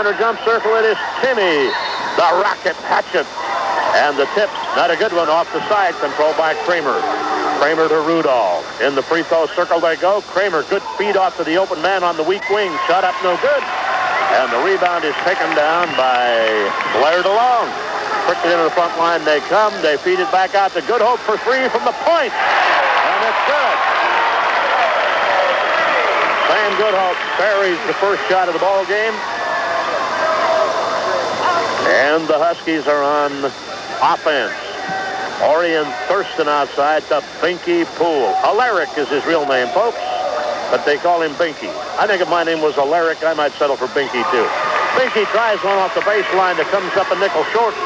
center jump circle. It is Timmy, the Rocket Hatchet. And the tip, not a good one, off the side, controlled by Kramer. Kramer to Rudolph. In the free throw circle they go. Kramer, good feed off to the open man on the weak wing. Shot up, no good. And the rebound is taken down by Blair DeLong. Quickly into the front line they come. They feed it back out to Good Hope for three from the point. And it's good. Sam Goodhope buries the first shot of the ball game. And the Huskies are on offense. Orion Thurston outside to Binky Poole. Alaric is his real name, folks, but they call him Binky. I think if my name was Alaric, I might settle for Binky, too. Binky tries one off the baseline that comes up a nickel short,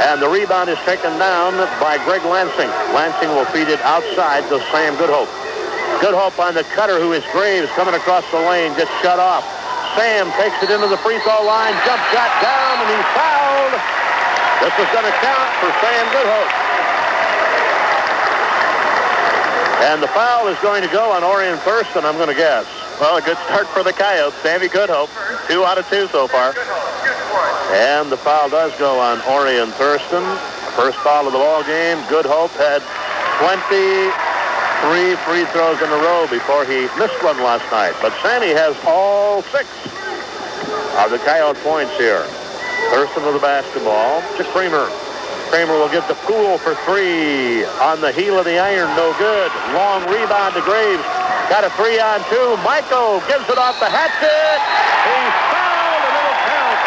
and the rebound is taken down by Greg Lansing. Lansing will feed it outside to Sam Goodhope. Goodhope on the cutter, who is Graves, coming across the lane, gets shut off. Sam takes it into the free throw line, jump shot down, and he's fouled. This is going to count for Sam Goodhope. And the foul is going to go on Orion Thurston, I'm going to guess. Well, a good start for the Coyotes. Sammy Goodhope, 2 out of 2 so far. And the foul does go on Orion Thurston. First foul of the ball game. Goodhope had 23 free throws in a row before he missed one last night. But Sammy has all 6 of the Coyote points here. Thurston with the basketball to Kramer. Kramer will get the Poole for 3 on the heel of the iron. No good. Long rebound to Graves. Got a 3-on-2. Michael gives it off the Hatchet. He's fouled, and it'll count.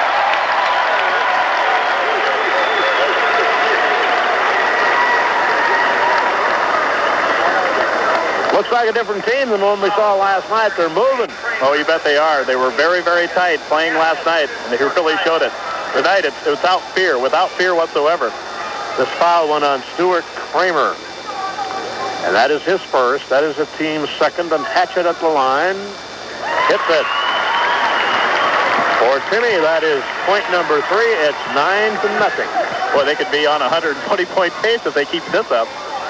Looks like a different team than the one we saw last night. They're moving. Oh, you bet they are. They were very, very tight playing last night, and they really showed it. Tonight, it's without fear whatsoever. This foul went on Stuart Kramer. And that is his first. That is the team's second. And Hatchet at the line. Hits it. For Timmy, that is point number 3. It's 9-0. Boy, they could be on a 120-point pace if they keep this up.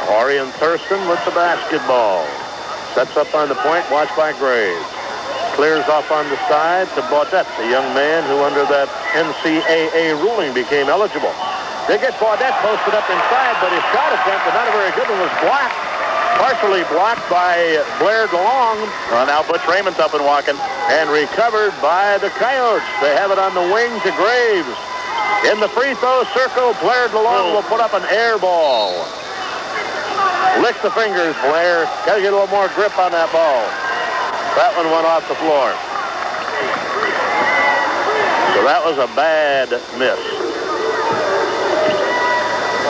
Orion Thurston with the basketball. Sets up on the point, watched by Graves. Clears off on the side to Baudette, the young man who under that NCAA ruling became eligible. They get Baudette posted up inside, but his shot attempt, but not a very good one, was blocked. Partially blocked by Blair DeLong. Well, now Butch Raymond's up and walking. And recovered by the Coyotes. They have it on the wing to Graves. In the free throw circle, Blair DeLong will put up an air ball. Lick the fingers, Blair. Got to get a little more grip on that ball. That one went off the floor. So that was a bad miss.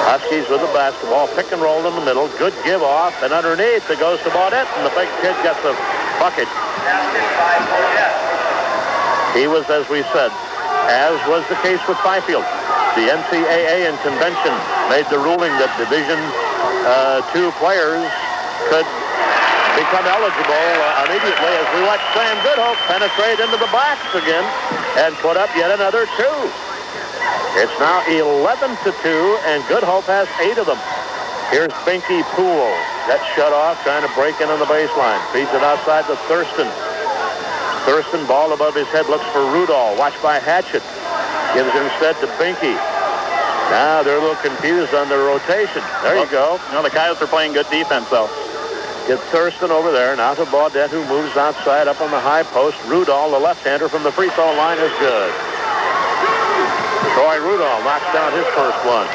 Huskies with the basketball, pick and roll in the middle, good give off, and underneath it goes to Baudette, and the big kid gets a bucket. He was, as we said, as was the case with Fifield. The NCAA and convention made the ruling that Division II players could become eligible immediately as we watch Sam Goodhope penetrate into the box again and put up yet another 2. It's now 11-2, and Goodhope has 8 of them. Here's Binky Poole. That's shut off, trying to break in on the baseline. Feeds it outside to Thurston. Thurston, ball above his head, looks for Rudolph. Watched by Hatchet. Gives it instead to Binky. Now they're a little confused on their rotation. There you go. You know, the Coyotes are playing good defense, though. Get Thurston over there. Now to Baudette, who moves outside up on the high post. Rudolph, the left-hander from the free throw line, is good. Troy Rudolph knocks down his first one.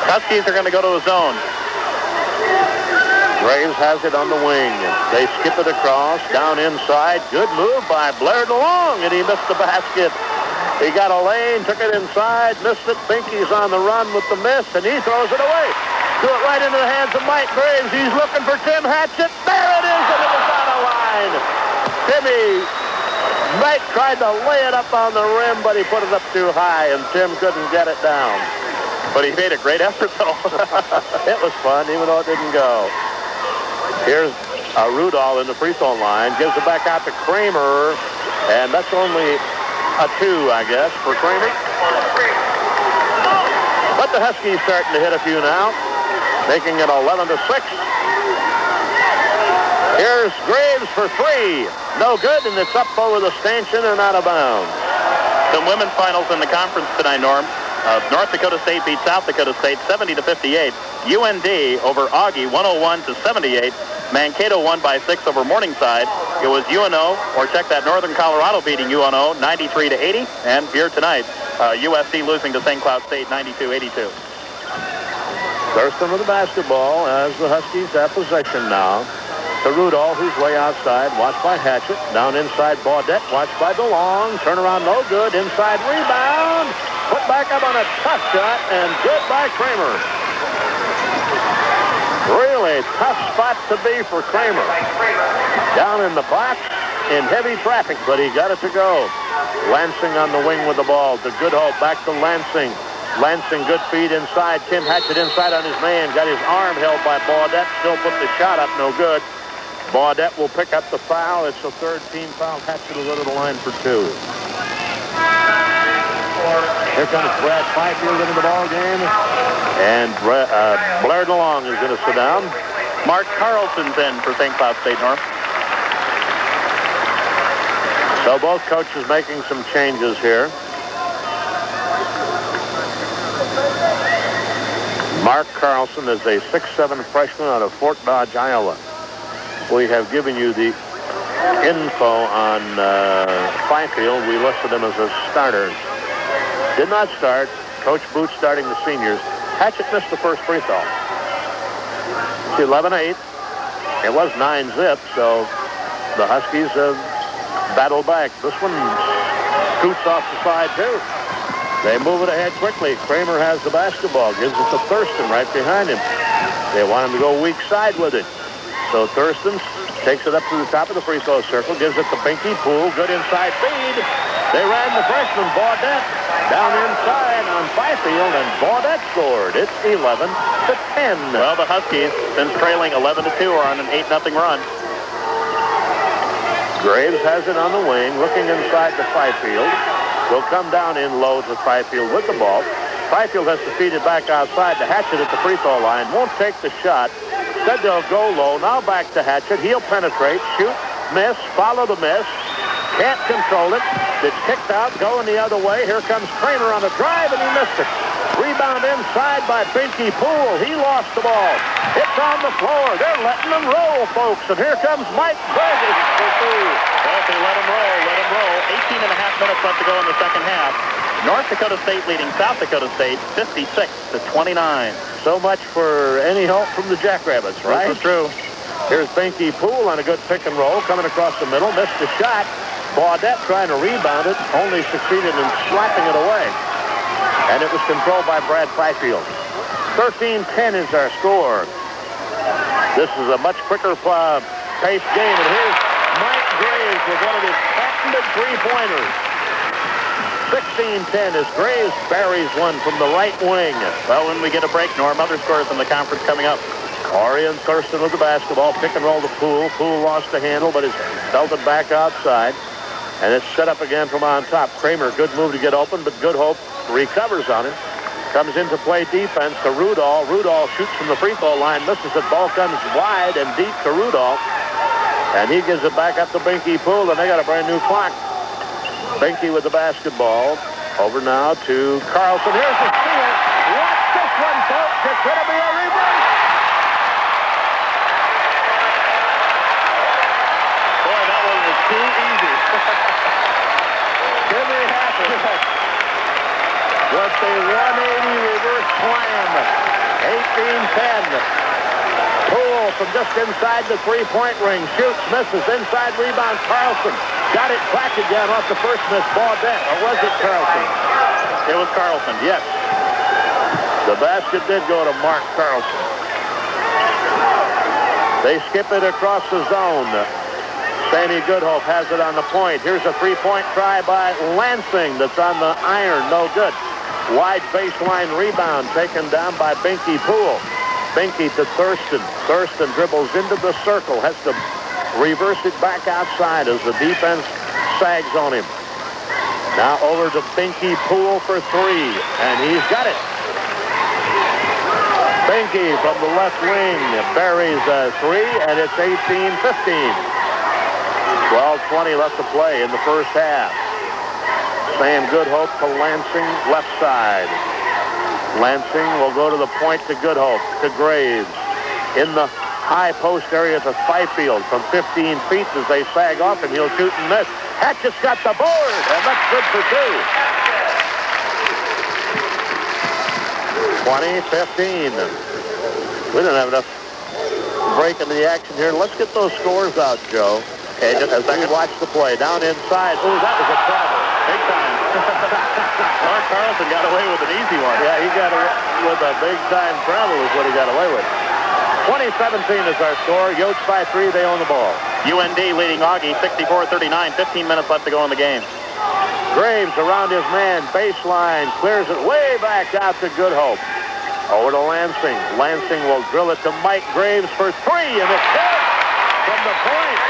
Huskies are going to go to a zone. Graves has it on the wing. They skip it across, down inside. Good move by Blair DeLong, and he missed the basket. He got a lane, took it inside, missed it. Binky's on the run with the miss, and he throws it away. Threw it right into the hands of Mike Graves. He's looking for Tim Hatchet. There it is, and it was on a line. Mike tried to lay it up on the rim, but he put it up too high, and Tim couldn't get it down. But he made a great effort, though. It was fun, even though it didn't go. Here's Rudolph in the free throw line. Gives it back out to Kramer, and that's only a 2, I guess, for Kramer. But the Huskies starting to hit a few now, making it 11-6. Here's Graves for 3. No good, and it's up over the stanchion and out of bounds. Some women's finals in the conference tonight, Norm. North Dakota State beat South Dakota State 70-58. UND over Augie 101-78. Mankato won by 6 over Morningside. It was UNO, or check that, Northern Colorado beating UNO 93-80. And here tonight, USC losing to St. Cloud State 92-82. Thurston with the basketball as the Huskies have possession now. To Rudolph, who's way outside, watched by Hatchett. Down inside, Baudette, watched by DeLong. Turnaround, no good. Inside rebound. Put back up on a tough shot, and good by Kramer. Really tough spot to be for Kramer. Down in the box in heavy traffic, but he got it to go. Lansing on the wing with the ball. To Goodhope, back to Lansing. Lansing, good feed inside. Tim Hatchett inside on his man. Got his arm held by Baudette. Still put the shot up, no good. Baudette will pick up the foul. It's the third team foul. Hatchett will go to the line for 2. Here comes Brad Fifield into the ball game. And Blair DeLong is going to sit down. Mark Carlson's in for St. Cloud State, Norm. So both coaches making some changes here. Mark Carlson is a 6'7" freshman out of Fort Dodge, Iowa. We have given you the info on Fifield. We listed him as a starter. Did not start. Coach Booth starting the seniors. Hatchett missed the first free throw. It's 11-8. It was 9-zip, so the Huskies have battled back. This one scoots off the side, too. They move it ahead quickly. Kramer has the basketball. Gives it to Thurston right behind him. They want him to go weak side with it. So Thurston takes it up to the top of the free throw circle, gives it to Binky. Poole, good inside feed. They ran the freshman, Baudette, down inside on Fifield, and Baudette scored. It's 11-10. Well, the Huskies, since trailing 11-2, are on an 8-0 run. Graves has it on the wing, looking inside to Fifield. Will come down in low to Fifield with the ball. Fifield has to feed it back outside to Hatchett at the free throw line. Won't take the shot. Instead, they'll go low. Now back to Hatchett. He'll penetrate, shoot, miss, follow the miss. Can't control it. It's kicked out, going the other way. Here comes Kramer on the drive, and he missed it. Rebound inside by Binky Poole. He lost the ball. It's on the floor. They're letting them roll, folks. And here comes Mike Burgess for 2. Well, if they let them roll, let them roll. 18 and a half minutes left to go in the second half. North Dakota State leading South Dakota State 56-29. So much for any help from the Jackrabbits, right? This is true. Here's Binky Poole on a good pick and roll, coming across the middle, missed the shot. Baudette trying to rebound it, only succeeded in slapping it away. And it was controlled by Brad Fifield. 13-10 is our score. This is a much quicker paced game. And here's Mike Graves with one of his patented three-pointers. 16-10 as Graves buries one from the right wing. Well, when we get a break, Norm, other scores in the conference coming up. Orion Thurston with the basketball. Pick and roll to Poole. Poole lost the handle, but has belted back outside. And it's set up again from on top. Kramer, good move to get open, but Goodhope recovers on him. Comes into play defense to Rudolph. Rudolph shoots from the free throw line. Misses it. Ball comes wide and deep to Rudolph. And he gives it back up to Binky Poole, and they got a brand new clock. Binky with the basketball. Over now to Carlson. Here's the steal. Watch this one, folks. It's going to be a reverse. Boy, that one was too easy. Jimmy Hafford with the 180 reverse slam. 18-10. Poole from just inside the three-point ring. Shoots, misses. Inside rebound, Carlson. Got it back again off the first miss. Baudette, or was it Carlson? It was Carlson, yes. The basket did go to Mark Carlson. They skip it across the zone. Sammy Goodhope has it on the point. Here's a three-point try by Lansing that's on the iron. No good. Wide baseline rebound taken down by Binky Poole. Binky to Thurston. Thurston dribbles into the circle. Has to reverse it back outside as the defense sags on him. Now over to Binky Poole for 3. And he's got it. Binky from the left wing buries a 3. And it's 18-15. 12:20 left to play in the first half. Sam Goodhope to Lansing, left side. Lansing will go to the point to Goodhope, to Graves. In the high post area to Fifield from 15 feet as they sag off him. He'll shoot and miss. Hatchett's got the board, and that's good for 2. 20-15. We didn't have enough break into the action here. Let's get those scores out, Joe. Okay, just as we watch the play. Down inside. Oh, that was a travel. Big time. Mark Carlson got away with an easy one. Yeah, he got away with a big-time travel is what he got away with. 20-17 is our score. Yotes by 3. They own the ball. UND leading Augie 64-39. 15 minutes left to go in the game. Graves around his man. Baseline. Clears it way back out to Goodhope. Over to Lansing. Lansing will drill it to Mike Graves for 3. And it's good from the point.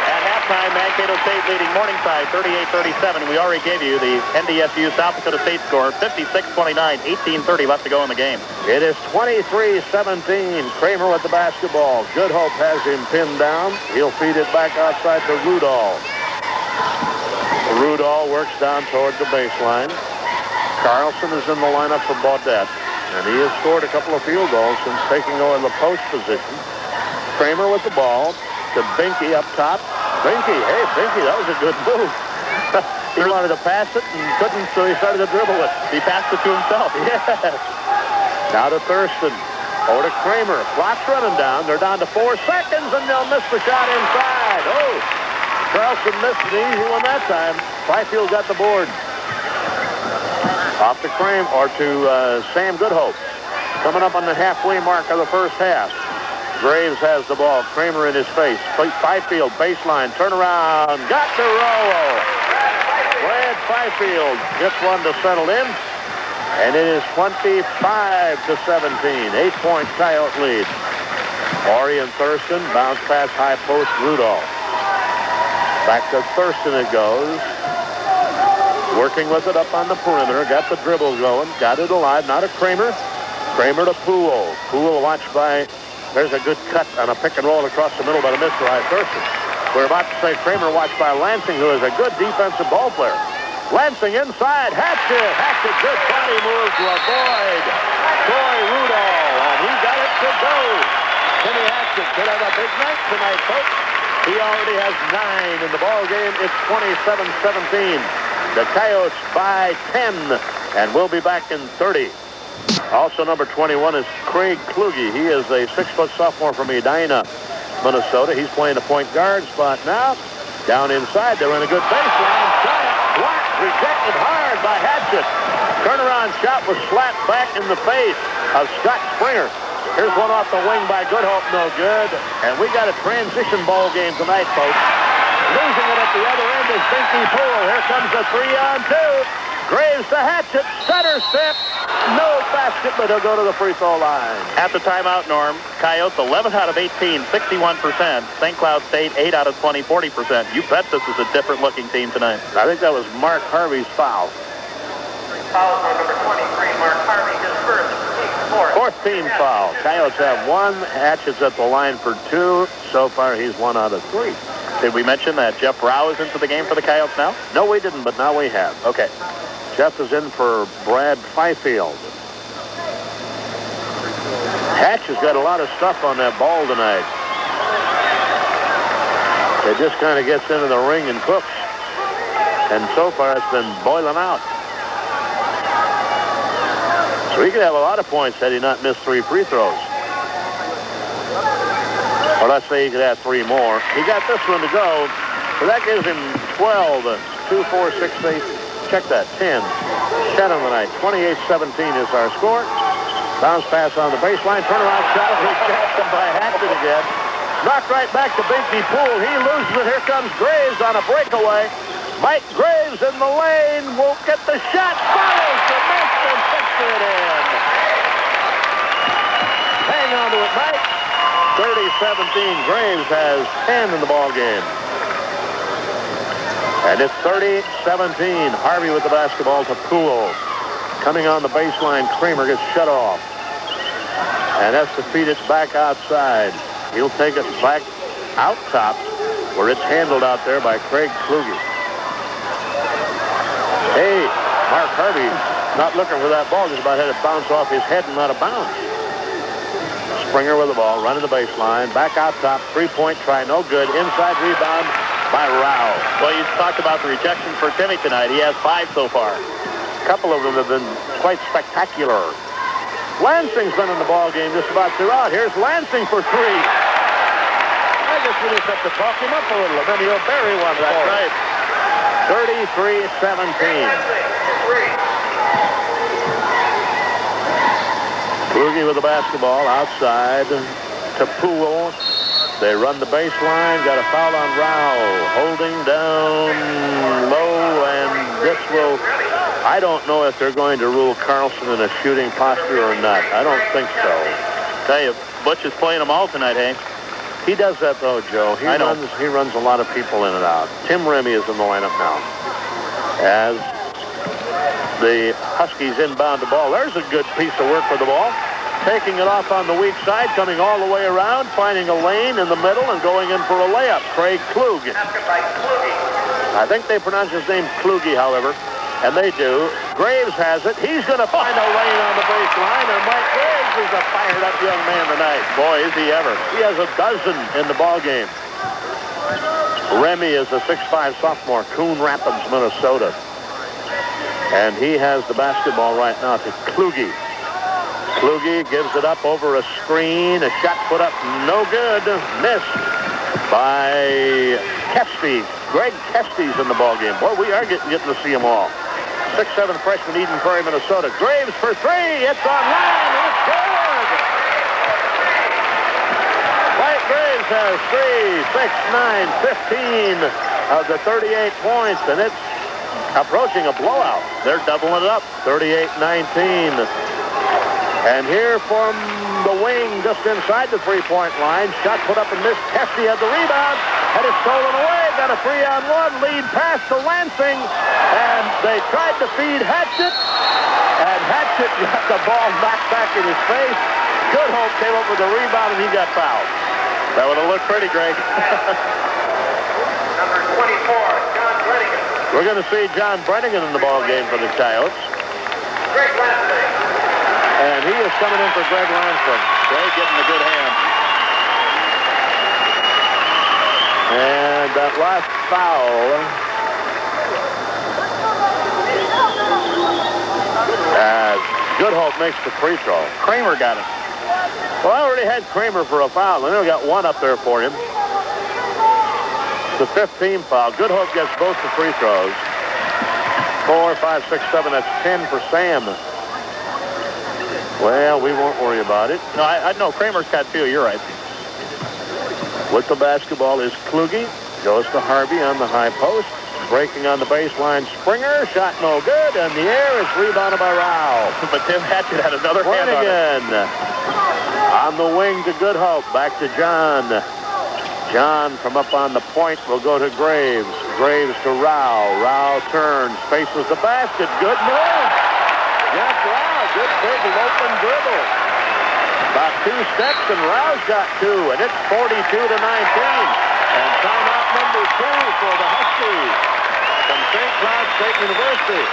At halftime, Mankato State leading Morningside 38-37. We already gave you the NDSU South Dakota State score. 56-29. 18:30 left to go in the game. It is 23-17. Kramer with the basketball. Goodhope has him pinned down. He'll feed it back outside to Rudall. Rudall works down toward the baseline. Carlson is in the lineup for Baudette, and he has scored a couple of field goals since taking over the post position. Kramer with the ball to Binky up top. Binky, hey, Binky, that was a good move. He wanted to pass it and couldn't, so he started to dribble it. He passed it to himself. Yes. Now to Thurston. Over to Kramer. Clock's running down. They're down to 4 seconds, and they'll miss the shot inside. Oh, Carlson missed an easy one that time. Fifield got the board. Off to Kramer, or to Sam Goodhope. Coming up on the halfway mark of the first half. Graves has the ball. Kramer in his face. Fifield, baseline, turn around. Got the roll. Brad Fifield gets one to settle in. And it is 25-17. 8-point Coyote lead. Ori and Thurston bounce pass high post Rudolph. Back to Thurston it goes. Working with it up on the perimeter. Got the dribble going. Got it alive. Now to Kramer. Kramer to Poole. Poole watched by... There's a good cut on a pick and roll across the middle by the Mr. Thurston. We're about to say Kramer watched by Lansing, who is a good defensive ball player. Lansing inside. Hatchet. Hatchet. Good body move to avoid Troy Rudall. And he got it to go. Timmy Hatchet could have a big night tonight, folks. He already has 9 in the ball game. It's 27-17. The Coyotes by 10. And we'll be back in 30. Also, number 21 is Craig Kluge. He is a 6-foot sophomore from Edina, Minnesota. He's playing the point guard spot now. Down inside, they're in a good baseline. Shot it, blocked, rejected hard by Hatchet. Turnaround shot was slapped back in the face of Scott Springer. Here's one off the wing by Goodhope, no good. And we got a transition ball game tonight, folks. Losing it at the other end is Binky Poole. Here comes the 3-on-2. Graves to Hatchet, center step, no basket, but he'll go to the free throw line. At the timeout, Norm, Coyotes 11 out of 18, 61%. St. Cloud State 8 out of 20, 40%. You bet this is a different looking team tonight. I think that was Mark Harvey's foul. Foul on number 23, Mark Harvey, his first, fourth team foul. Coyotes have 1. Hatchet's at the line for 2. So far, he's 1 out of 3. Did we mention that Jeff Rao is into the game for the Coyotes now? No, we didn't, but now we have. Okay. Jeff is in for Brad Fifield. Hatch has got a lot of stuff on that ball tonight. It just kind of gets into the ring and cooks. And so far, it's been boiling out. So he could have a lot of points had he not missed 3 free throws. Or let's say he could have 3 more. He got this one to go. So that gives him 12. 2, 4, 6, 8. Check that, 10. 10 on the night. 28-17 is our score. Bounce pass on the baseline. Turnaround shot. Rejected by Hatchet again. Knocked right back to Binky Poole. He loses it. Here comes Graves on a breakaway. Mike Graves in the lane. Won't get the shot. Follows the miss and puts it in. Hang on to it, Mike. 30-17. Graves has 10 in the ball game. And it's 30-17. Harvey with the basketball to Poole. Coming on the baseline, Kramer gets shut off. And has to feed it back outside. He'll take it back out top, where it's handled out there by Craig Kluge. Hey, Mark Harvey not looking for that ball. Just about had it bounce off his head and out of bounds. Springer with the ball, running the baseline. Back out top. Three-point try, no good. Inside rebound by Rao. Well, you talked about the rejections for Timmy tonight. He has 5 so far. A couple of them have been quite spectacular. Lansing's been in the ball game just about throughout. Here's Lansing for 3. I guess we just have to talk him up a little, and then he'll bury one. That's right. 33-17. Kluge with the basketball outside to Poole. They run the baseline. Got a foul on Rao. Holding down low, and this will... I don't know if they're going to rule Carlson in a shooting posture or not. I don't think so. Tell you, Butch is playing them all tonight, Hank. He does that, though, Joe. He runs a lot of people in and out. Tim Remy is in the lineup now. As the Huskies inbound the ball. There's a good piece of work for the ball. Taking it off on the weak side, coming all the way around, finding a lane in the middle, and going in for a layup. Craig Kluge. I think they pronounce his name Kluge, however. And they do. Graves has it. He's going to find a lane on the baseline, and Mike Graves is a fired-up young man tonight. Boy, is he ever. He has a dozen in the ball game. Remy is a 6'5 sophomore, Coon Rapids, Minnesota. And he has the basketball right now to Kluge. Kluge gives it up over a screen. A shot put up, no good. Missed by Kesty. Greg Kesty's in the ball game. Boy, we are getting to see them all. 6'7 freshman, Eden Prairie, Minnesota. Graves for 3. It's online. It's good. Mike Graves has 3, 6, 9, 15 of the 38 points, and it's approaching a blowout. They're doubling it up. 38-19. And here from the wing, just inside the three-point line, shot put up and missed. Kesty had the rebound, had it stolen away, got a 3-on-1 lead pass to Lansing, and they tried to feed Hatchett, and Hatchett got the ball knocked back in his face. Good Hope came up with the rebound, and he got fouled. That would have looked pretty, Greg. Number 24, John Brennigan. We're going to see John Brennigan in the ball game for the Coyotes. Greg Lansing. And he is coming in for Greg Lansing. Greg getting a good hand. And that last foul. Good Hope makes the free throw. Kramer got it. Well, I already had Kramer for a foul. I only got one up there for him. The 15 foul. Good Hope gets both the free throws. 4, 5, 6, 7. That's 10 for Sam. Well, we won't worry about it. No, I know Kramer's got 2. You're right. With the basketball is Kluge. Goes to Harvey on the high post. Breaking on the baseline. Springer. Shot no good. And the air is rebounded by Rao. But Tim Hatchett had another hand on it. On the wing to Good Hope. Back to John. John from up on the point will go to Graves. Graves to Rao. Rao turns. Faces the basket. Good move. Jeff Rao. Good big open dribble. About 2 steps, and Rao's got 2, and it's 42-19. And timeout number 2 for the Huskies from St. Cloud State University.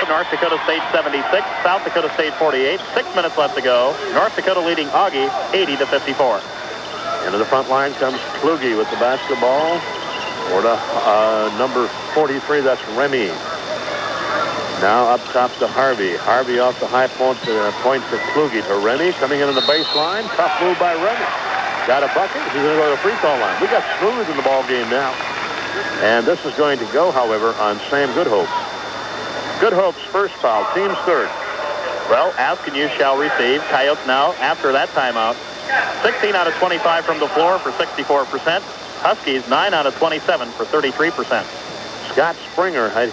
North Dakota State 76, South Dakota State 48. 6 minutes left to go. North Dakota leading Augie 80-54. Into the front line comes Kluge with the basketball. Or to number 43, that's Remy. Now up top to Harvey. Harvey off the high point to Kluge to Remy. Coming in on the baseline. Tough move by Remy. Got a bucket. He's going to go to the free throw line. We got smooth in the ball game now. And this is going to go, however, on Sam Goodhope. Goodhope's first foul. Team's third. Well, ask and you shall receive. Coyotes now, after that timeout, 16 out of 25 from the floor for 64%. Huskies 9 out of 27 for 33%. Scott Springer had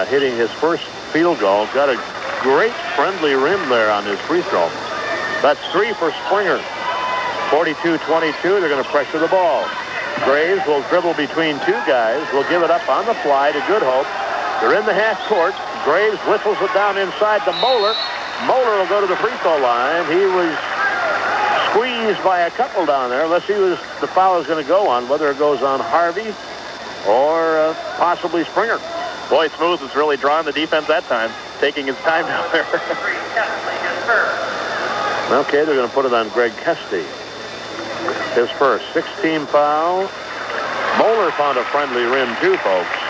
hitting his first field goal. Got a great friendly rim there on his free throw. That's 3 for Springer. 42-22. They're going to pressure the ball. Graves will dribble between 2 guys. Will give it up on the fly to Goodhope. They're in the half court. Graves whistles it down inside to Moeller. Moeller will go to the free throw line. He was squeezed by a couple down there. Let's see who the foul is going to go on, whether it goes on Harvey or possibly Springer. Boy, Smooth is really drawing the defense that time, taking his time down there. Okay, they're going to put it on Greg Kesty. His first 16 foul. Moeller found a friendly rim too, folks.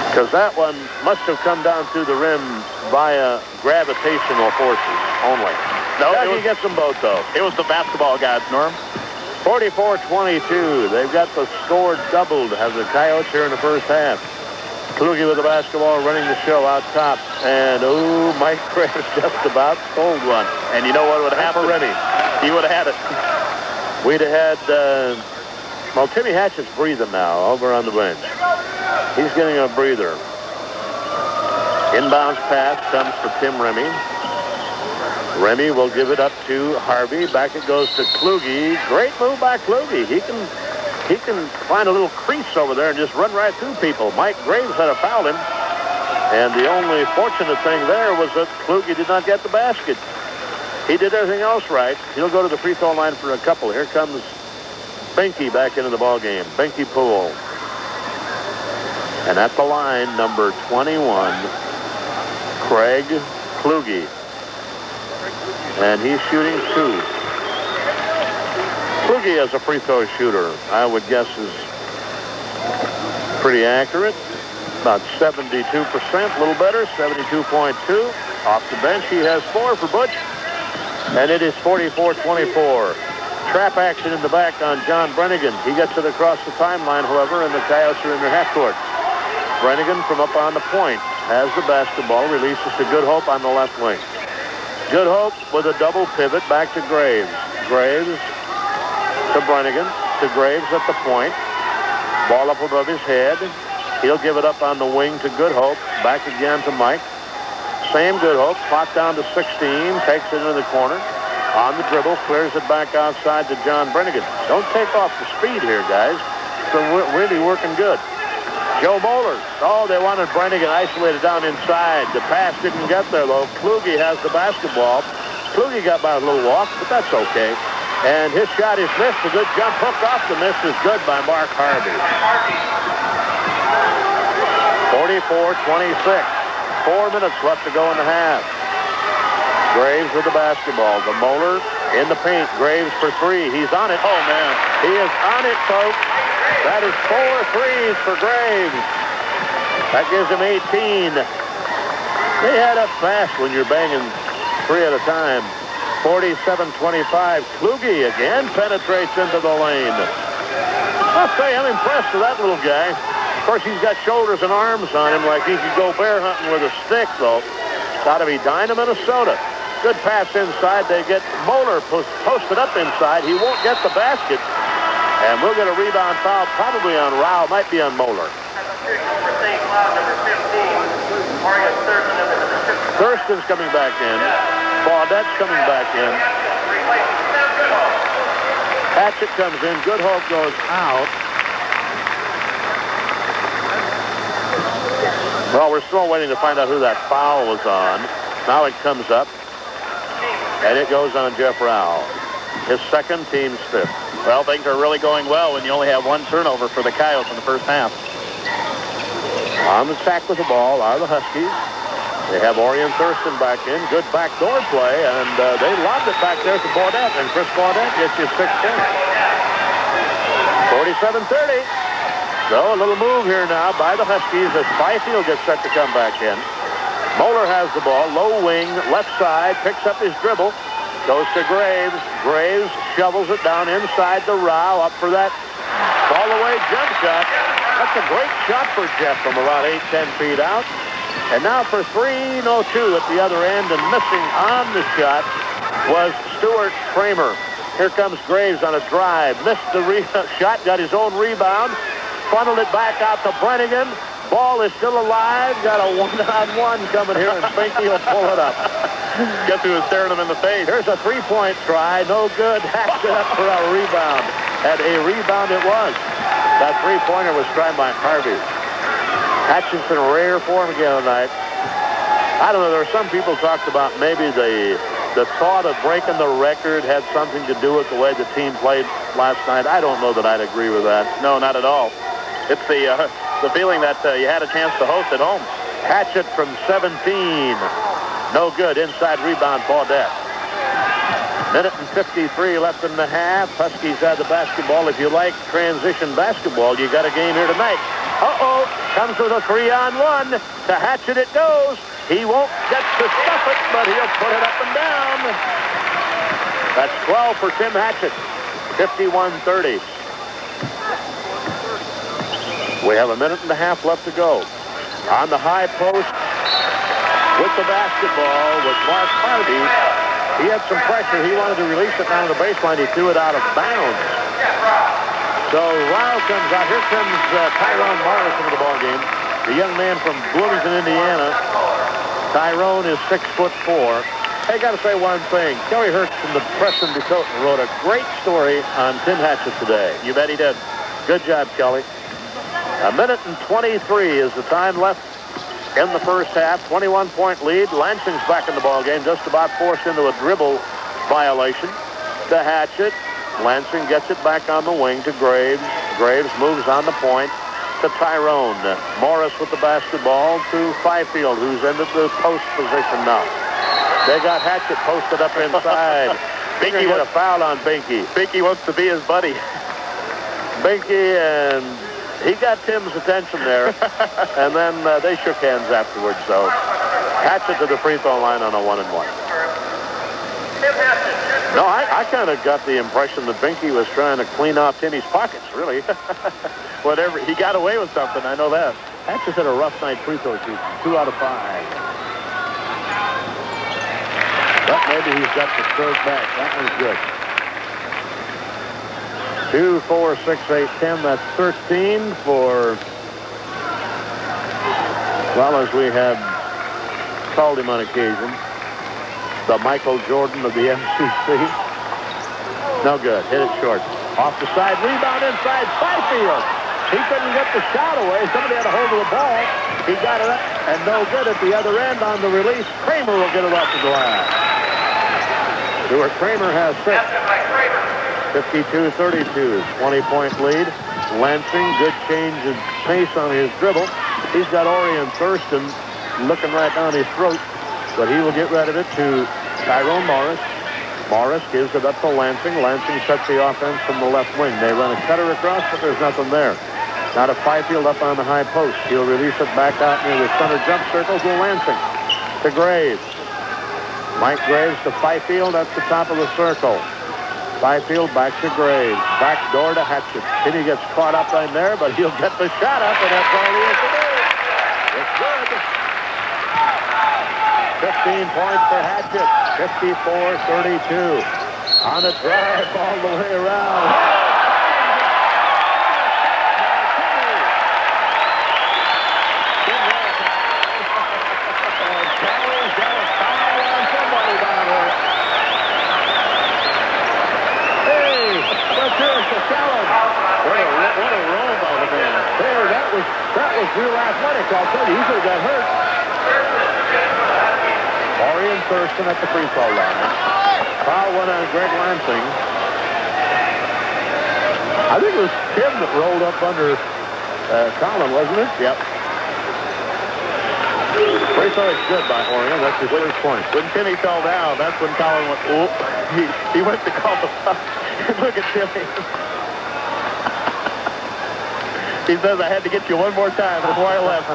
Because that one must have come down through the rim via gravitational forces only. No, he gets them both, though. It was the basketball gods, Norm. 44-22. They've got the score doubled, have the Coyotes here in the first half. Kluge with the basketball running the show out top. And, Mike Graves just about sold one. And you know what would have happened? Remy. He would have had it. We'd have had, Timmy Hatchett's breathing now over on the bench. He's getting a breather. Inbounds pass comes to Tim Remy. Remy will give it up to Harvey. Back it goes to Kluge. Great move by Kluge. He can find a little crease over there and just run right through people. Mike Graves had fouled him. And the only fortunate thing there was that Kluge did not get the basket. He did everything else right. He'll go to the free throw line for a couple. Here comes Benke back into the ball game. Benke Poole. And at the line, number 21, Craig Kluge. And he's shooting 2. Kluge as a free throw shooter, I would guess, is pretty accurate. About 72%, a little better, 72.2. Off the bench, he has 4 for Butch. And it is 44-24. Trap action in the back on John Brennigan. He gets it across the timeline, however, and the Coyotes are in their half court. Brennigan from up on the point has the basketball, releases to Good Hope on the left wing. Good Hope with a double pivot back to Graves. Graves to Brennigan, to Graves at the point. Ball up above his head. He'll give it up on the wing to Good Hope. Back again to Mike. Same Good Hope, clock down to 16, takes it into the corner. On the dribble, clears it back outside to John Brennigan. Don't take off the speed here, guys. It's really working good. Joe Moeller. They wanted Brennigan isolated down inside. The pass didn't get there, though. Kluge has the basketball. Kluge got by a little walk, but that's okay. And his shot is missed. A good jump hook off the miss is good by Mark Harvey. 44-26. 4 minutes left to go in the half. Graves with the basketball. The Moeller in the paint. Graves for 3. He's on it. Oh, man. He is on it, folks. That is 4 threes for Graves. That gives him 18. They add up fast when you're banging 3 at a time. 47-25. Kluge again penetrates into the lane. I'll say I'm impressed with that little guy. Of course, he's got shoulders and arms on him like he could go bear hunting with a stick, though. Got to be Dinah, Minnesota. Good pass inside. They get Moeller posted up inside. He won't get the basket. And we'll get a rebound foul probably on Rao. Might be on Moeller. Thurston's coming back in. Baudette's coming back in. Hatchett comes in. Good Hope goes out. Well, we're still waiting to find out who that foul was on. Now it comes up. And it goes on Jeff Rao. His second, team's 5th. Well, things are really going well when you only have 1 turnover for the Coyotes in the first half. On the sack with the ball are the Huskies. They have Orion Thurston back in. Good backdoor play, and they lobbed it back there to Baudette, and Chris Baudette gets his 6th point. 47-30. So a little move here now by the Huskies as Fifield gets set to come back in. Moeller has the ball, low wing, left side, picks up his dribble, goes to Graves. Graves shovels it down inside the Rao, up for that fall-away jump shot. That's a great shot for Jeff from about 8-10 feet out. And now for 3, no 2 at the other end, and missing on the shot was Stuart Kramer. Here comes Graves on a drive. Missed the shot, got his own rebound, funneled it back out to Brennigan. Ball is still alive. Got a one-on-one coming here, and Finke will pull it up. Guess who was staring him in the face? Here's a three-point try. No good. Hacked it up for a rebound. And a rebound it was. That three-pointer was tried by Harvey. Hutchinson rare form again tonight. I don't know. There were some people talked about maybe the thought of breaking the record had something to do with the way the team played last night. I don't know that I'd agree with that. No, not at all. It's the feeling that you had a chance to host at home. Hatchet from 17. No good. Inside rebound, Baudette. Minute and 53 left in the half. Huskies have the basketball. If you like transition basketball, you got a game here tonight. Uh-oh. Comes with a 3-on-1. To Hatchet it goes. He won't get to stuff it, but he'll put it up and down. That's 12 for Tim Hatchet. 51-30. We have a minute and a half left to go. On the high post with the basketball was Mark Harvey. He had some pressure. He wanted to release it down the baseline. He threw it out of bounds. So Ryle comes out. Here comes Tyrone Morris into the ballgame. The young man from Bloomington, Indiana. Tyrone is 6'4". Hey, got to say one thing. Kelly Hertz from the Preston-Dakota wrote a great story on Tim Hatchet today. You bet he did. Good job, Kelly. A minute and 23 is the time left in the first half. 21-point lead. Lansing's back in the ballgame, just about forced into a dribble violation. To Hatchet. Lansing gets it back on the wing to Graves. Graves moves on the point to Tyrone. Morris with the basketball to Fifield, who's into the post position now. They got Hatchet posted up inside. Binky got a foul on Binky. Binky wants to be his buddy. Binky, and he got Tim's attention there. And then they shook hands afterwards. So Hatchet to the free throw line on a 1-and-1. No, I kind of got the impression that Binky was trying to clean off Timmy's pockets, really. Whatever. He got away with something. I know that. Hatchet's had a rough night free throw shoot. 2 out of 5. But maybe he's got the stroke back. That one's good. 2, 4, 6, 8, 10. That's 13 for, well, as we have called him on occasion, the Michael Jordan of the MCC. No good. Hit it short. Off the side. Rebound inside. Fifield. He couldn't get the shot away. Somebody had a hold of the ball. He got it up and no good at the other end on the release. Kramer will get it off the glass. Stuart Kramer has 6. 52-32. 20-point lead. Lansing, good change of pace on his dribble. He's got Orion Thurston looking right down his throat, but he will get rid of it to Tyrone Morris. Morris gives it up to Lansing. Lansing sets the offense from the left wing. They run a cutter across, but there's nothing there. Now to Fifield up on the high post. He'll release it back out near the center jump circle to Lansing. To Graves. Mike Graves to Fifield at the top of the circle. Fifield back to Graves. Back door to Hatchet. Timmy gets caught up in there, but he'll get the shot up, and that's all he has to do. It's good. 15 points for Hatchet. 54-32. On a drive all the way around. What a roll by the man. There, that was real athletic. I'll tell you, he could have got hurt. Orion Thurston at the free throw line. Foul went on Greg Lansing. I think it was Tim that rolled up under Colin, wasn't it? Yep. Free throw is good by Orion. That's his first point. When Timmy fell down, that's when Colin went, oh, he went to call the foul. Look at Timmy. He says, I had to get you one more time before I left.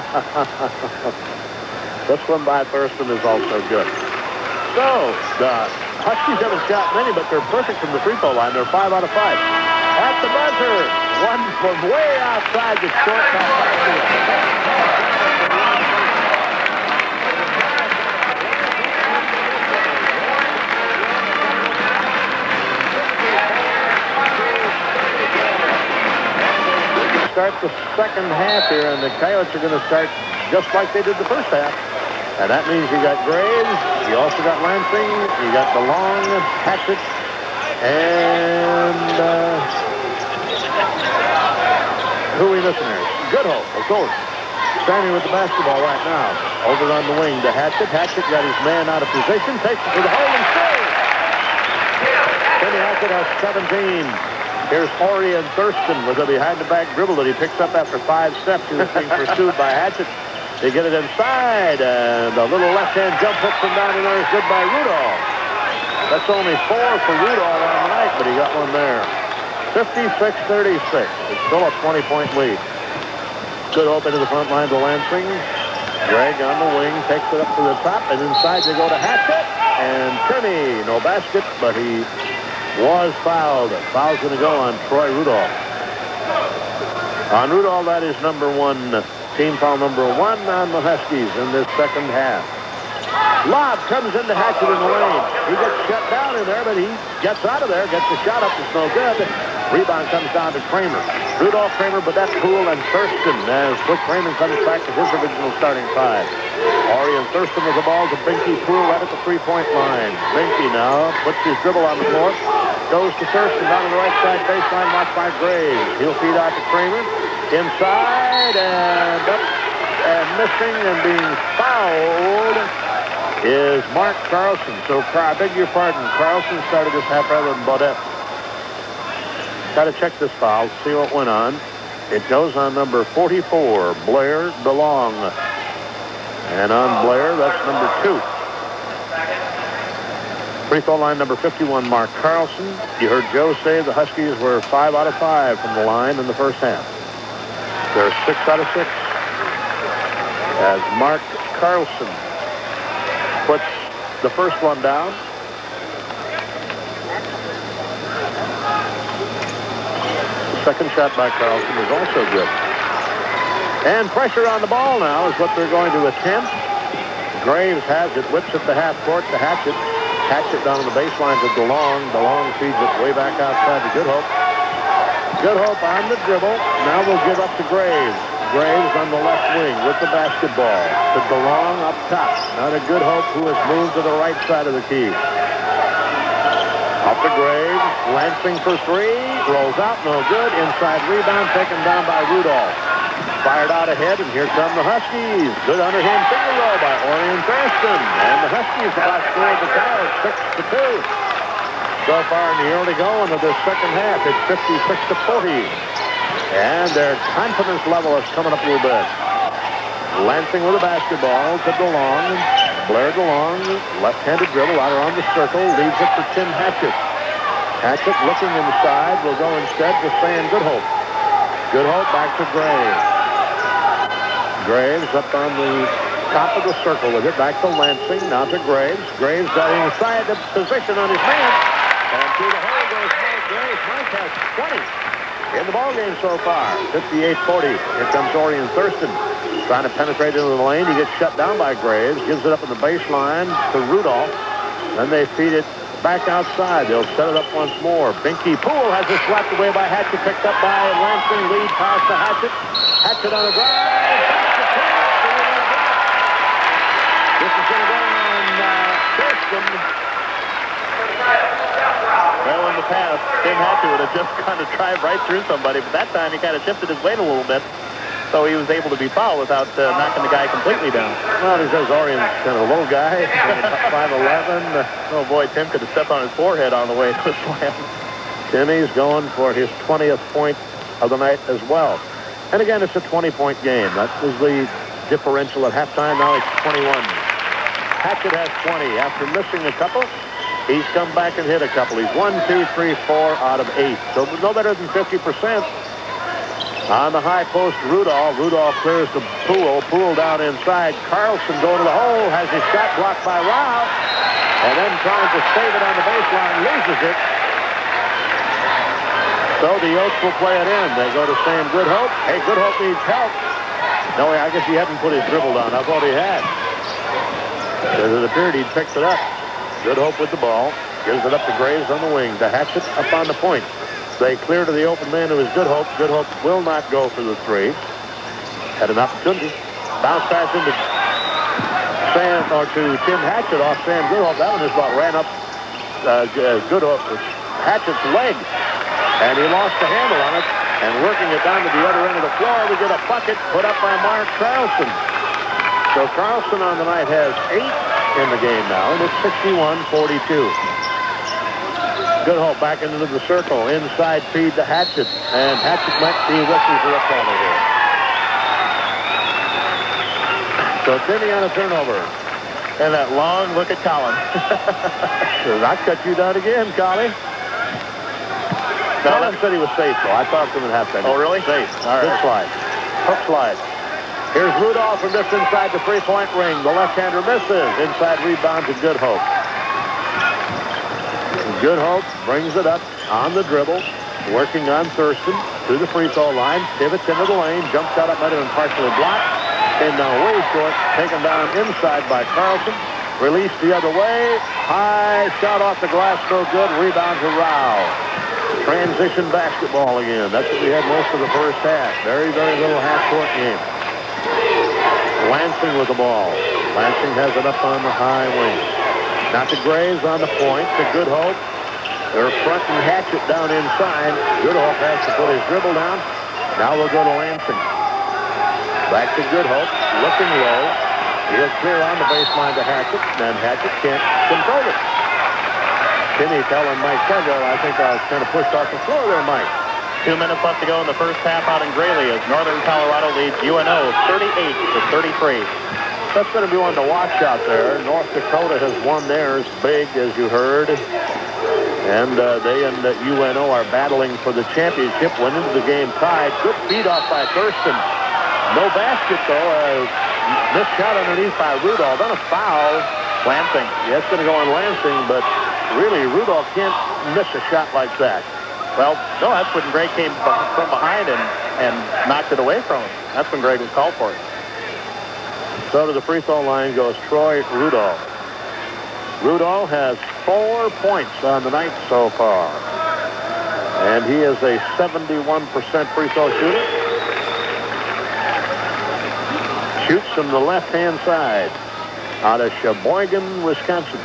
This one by Thurston is also good. So, the Huskies haven't shot many, but they're perfect from the free throw line. They're 5 out of 5. At the buzzer, one from way outside the short top. Start the second half here, and the Coyotes are going to start just like they did the first half. And that means you got Graves, you also got Lansing, you got DeLong, Hatchet, and who are we missing here? Goodhope, of course. Standing with the basketball right now. Over on the wing to Hatchet. Hatchet got his man out of position, takes it to the hole and scores. Kenny Hatchet has 17. Here's Orion Thurston with a behind-the-back dribble that he picks up after 5 steps. He was being pursued by Hatchett. They get it inside, and a little left-hand jump hook from down in there is good by Rudolph. That's only 4 for Rudolph on the night, but he got one there. 56-36. It's still a 20-point lead. Good hope into the front line to Lansing. Greg on the wing takes it up to the top, and inside they go to Hatchett. And Tierney, no basket, but he was fouled. Foul's going to go on Troy Rudolph. On Rudolph, that is number 1. Team foul number 1 on the Huskies in this second half. Lob comes into Hatchett in the lane. He gets shut down in there, but he gets out of there, gets the shot up. It's no good. Rebound comes down to Kramer. Rudolph, Kramer, Badette, Poole, and Thurston as Flick Kramer comes back to his original starting 5. Orion Thurston with the ball to Binky Poole right at the 3-point line. Binky now puts his dribble on the floor. Goes to Thurston down to the right side baseline, watched by Graves. He'll feed out to Kramer. Inside and up and missing and being fouled is Mark Carlson. So I beg your pardon. Carlson started this half rather than Baudette. Got to check this foul, see what went on. It goes on number 44, Blair DeLong. And on Blair, that's number 2. Free throw line number 51, Mark Carlson. You heard Joe say the Huskies were 5 out of 5 from the line in the first half. They're 6 out of 6 as Mark Carlson puts the first one down. The second shot by Carlson is also good. And pressure on the ball now is what they're going to attempt. Graves has it, whips it to half court to Hatchett. Hatchett down on the baseline to DeLong. DeLong feeds it way back outside to Good Hope. Good Hope on the dribble. Now we'll give up to Graves. Graves on the left wing with the basketball. To DeLong up top. Now to Good Hope, who has moved to the right side of the key. Up to Graves. Lansing for 3. Rolls out, no good. Inside rebound taken down by Rudolph. Fired out ahead, and here come the Huskies. Good underhand finger roll by Orion Thurston. And the Huskies about scored the tie, 6-2. So far in the early going of this second half, it's 56-40. And their confidence level is coming up a little bit. Lansing with the basketball to DeLong. Blair DeLong, left-handed dribble out around the circle, leaves it for Tim Hatchett. Hatchett looking inside, will go instead to Stan Goodhope. Goodhope back to Graves. Graves up on the top of the circle with it, back to Lansing, now to Graves. Graves got inside the position on his man. And through the hole goes Mike Graves. Mike has 20 in the ballgame so far. 58-40. Here comes Orion Thurston. Trying to penetrate into the lane. He gets shut down by Graves. Gives it up in the baseline to Rudolph. Then they feed it back outside. They'll set it up once more. Binky Poole has it swept away by Hatchett. Picked up by Lansing. Lead pass to Hatchett. Hatchett on the drive. This is going to go on Thurston. Well, in the past, Tim Hatchett would have just kind of tried right through somebody, but that time he kind of shifted his weight a little bit, so he was able to be fouled without knocking the guy completely down. Well, he says Orion's kind of a little guy, 5'11". Oh, boy, Tim could have stepped on his forehead on the way to the slam. Timmy's going for his 20th point of the night as well. And again, it's a 20-point game. That was the differential at halftime. Now it's 21. Hatchett has 20. After missing a couple, he's come back and hit a couple. He's 1, 2, 3, 4 out of 8. So no better than 50%. On the high post, Rudolph. Rudolph clears the Poole. Poole down inside. Carlson going to the hole. Has his shot blocked by Rao. And then trying to save it on the baseline. Loses it. So the Oaks will play it in. They go to Sam Goodhope. Hey, Goodhope needs help. No, I guess he hadn't put his dribble down. I thought he had. Because it appeared he'd picked it up. Goodhope with the ball. Gives it up to Graves on the wing. To Hatchett up on the point. They clear to the open man who is Goodhope. Goodhope will not go for the 3. Had an opportunity. Bounce pass into Tim Hatchett off Sam Goodhope. That one just about ran up Goodhope with Hatchett's leg. And he lost the handle on it. And working it down to the other end of the floor, we get a bucket put up by Mark Carlson. So Carlson on the night has 8 in the game now, and it's 61-42. Good Hope back into the circle. Inside feed to Hatchett. And Hatchett might be whistles for a corner here. So Timmy on a turnover. And that long look at Colin. I cut you down again, Collie. Colin said he was safe, though. I talked to him at halftime. Oh, really? Safe. All right. Good slide. Hook slide. Here's Rudolph from just inside the three-point ring. The left-hander misses. Inside rebound to Good Hope. Good Hope brings it up on the dribble. Working on Thurston to the free throw line. Pivots into the lane. Jump shot up, might have been partially blocked. And now way short. Taken down inside by Carlson. Released the other way. High shot off the glass. No good. Rebound to Rao. Transition basketball again. That's what we had most of the first half. Very, very little half-court game. Lansing with the ball. Lansing has it up on the high wing. Now to Graves on the point. To Good Hope. They're fronting Hatchett down inside. Good Hope has to put his dribble down. Now we'll go to Lansing. Back to Good Hope. Looking low. He'll clear on the baseline to Hatchett. Then Hatchett can't control it. Timmy telling Mike Kendall, I think I was kind of pushed off the floor there, Mike. 2 minutes left to go in the first half out in Greeley as Northern Colorado leads UNO 38-33. That's going to be one to watch out there. North Dakota has won theirs big, as you heard. And they and UNO are battling for the championship. Went into the game tied. Good feed off by Thurston. No basket, though. Missed shot underneath by Rudolph. Then a foul. Lansing. Yeah, it's going to go on Lansing, but really, Rudolph can't miss a shot like that. Well, no, that's when Greg came from behind and knocked it away from him. That's when Greg was called for it. So to the free throw line goes Troy Rudolph. Rudolph has 4 points on the night so far. And he is a 71% free throw shooter. Shoots from the left-hand side out of Sheboygan, Wisconsin.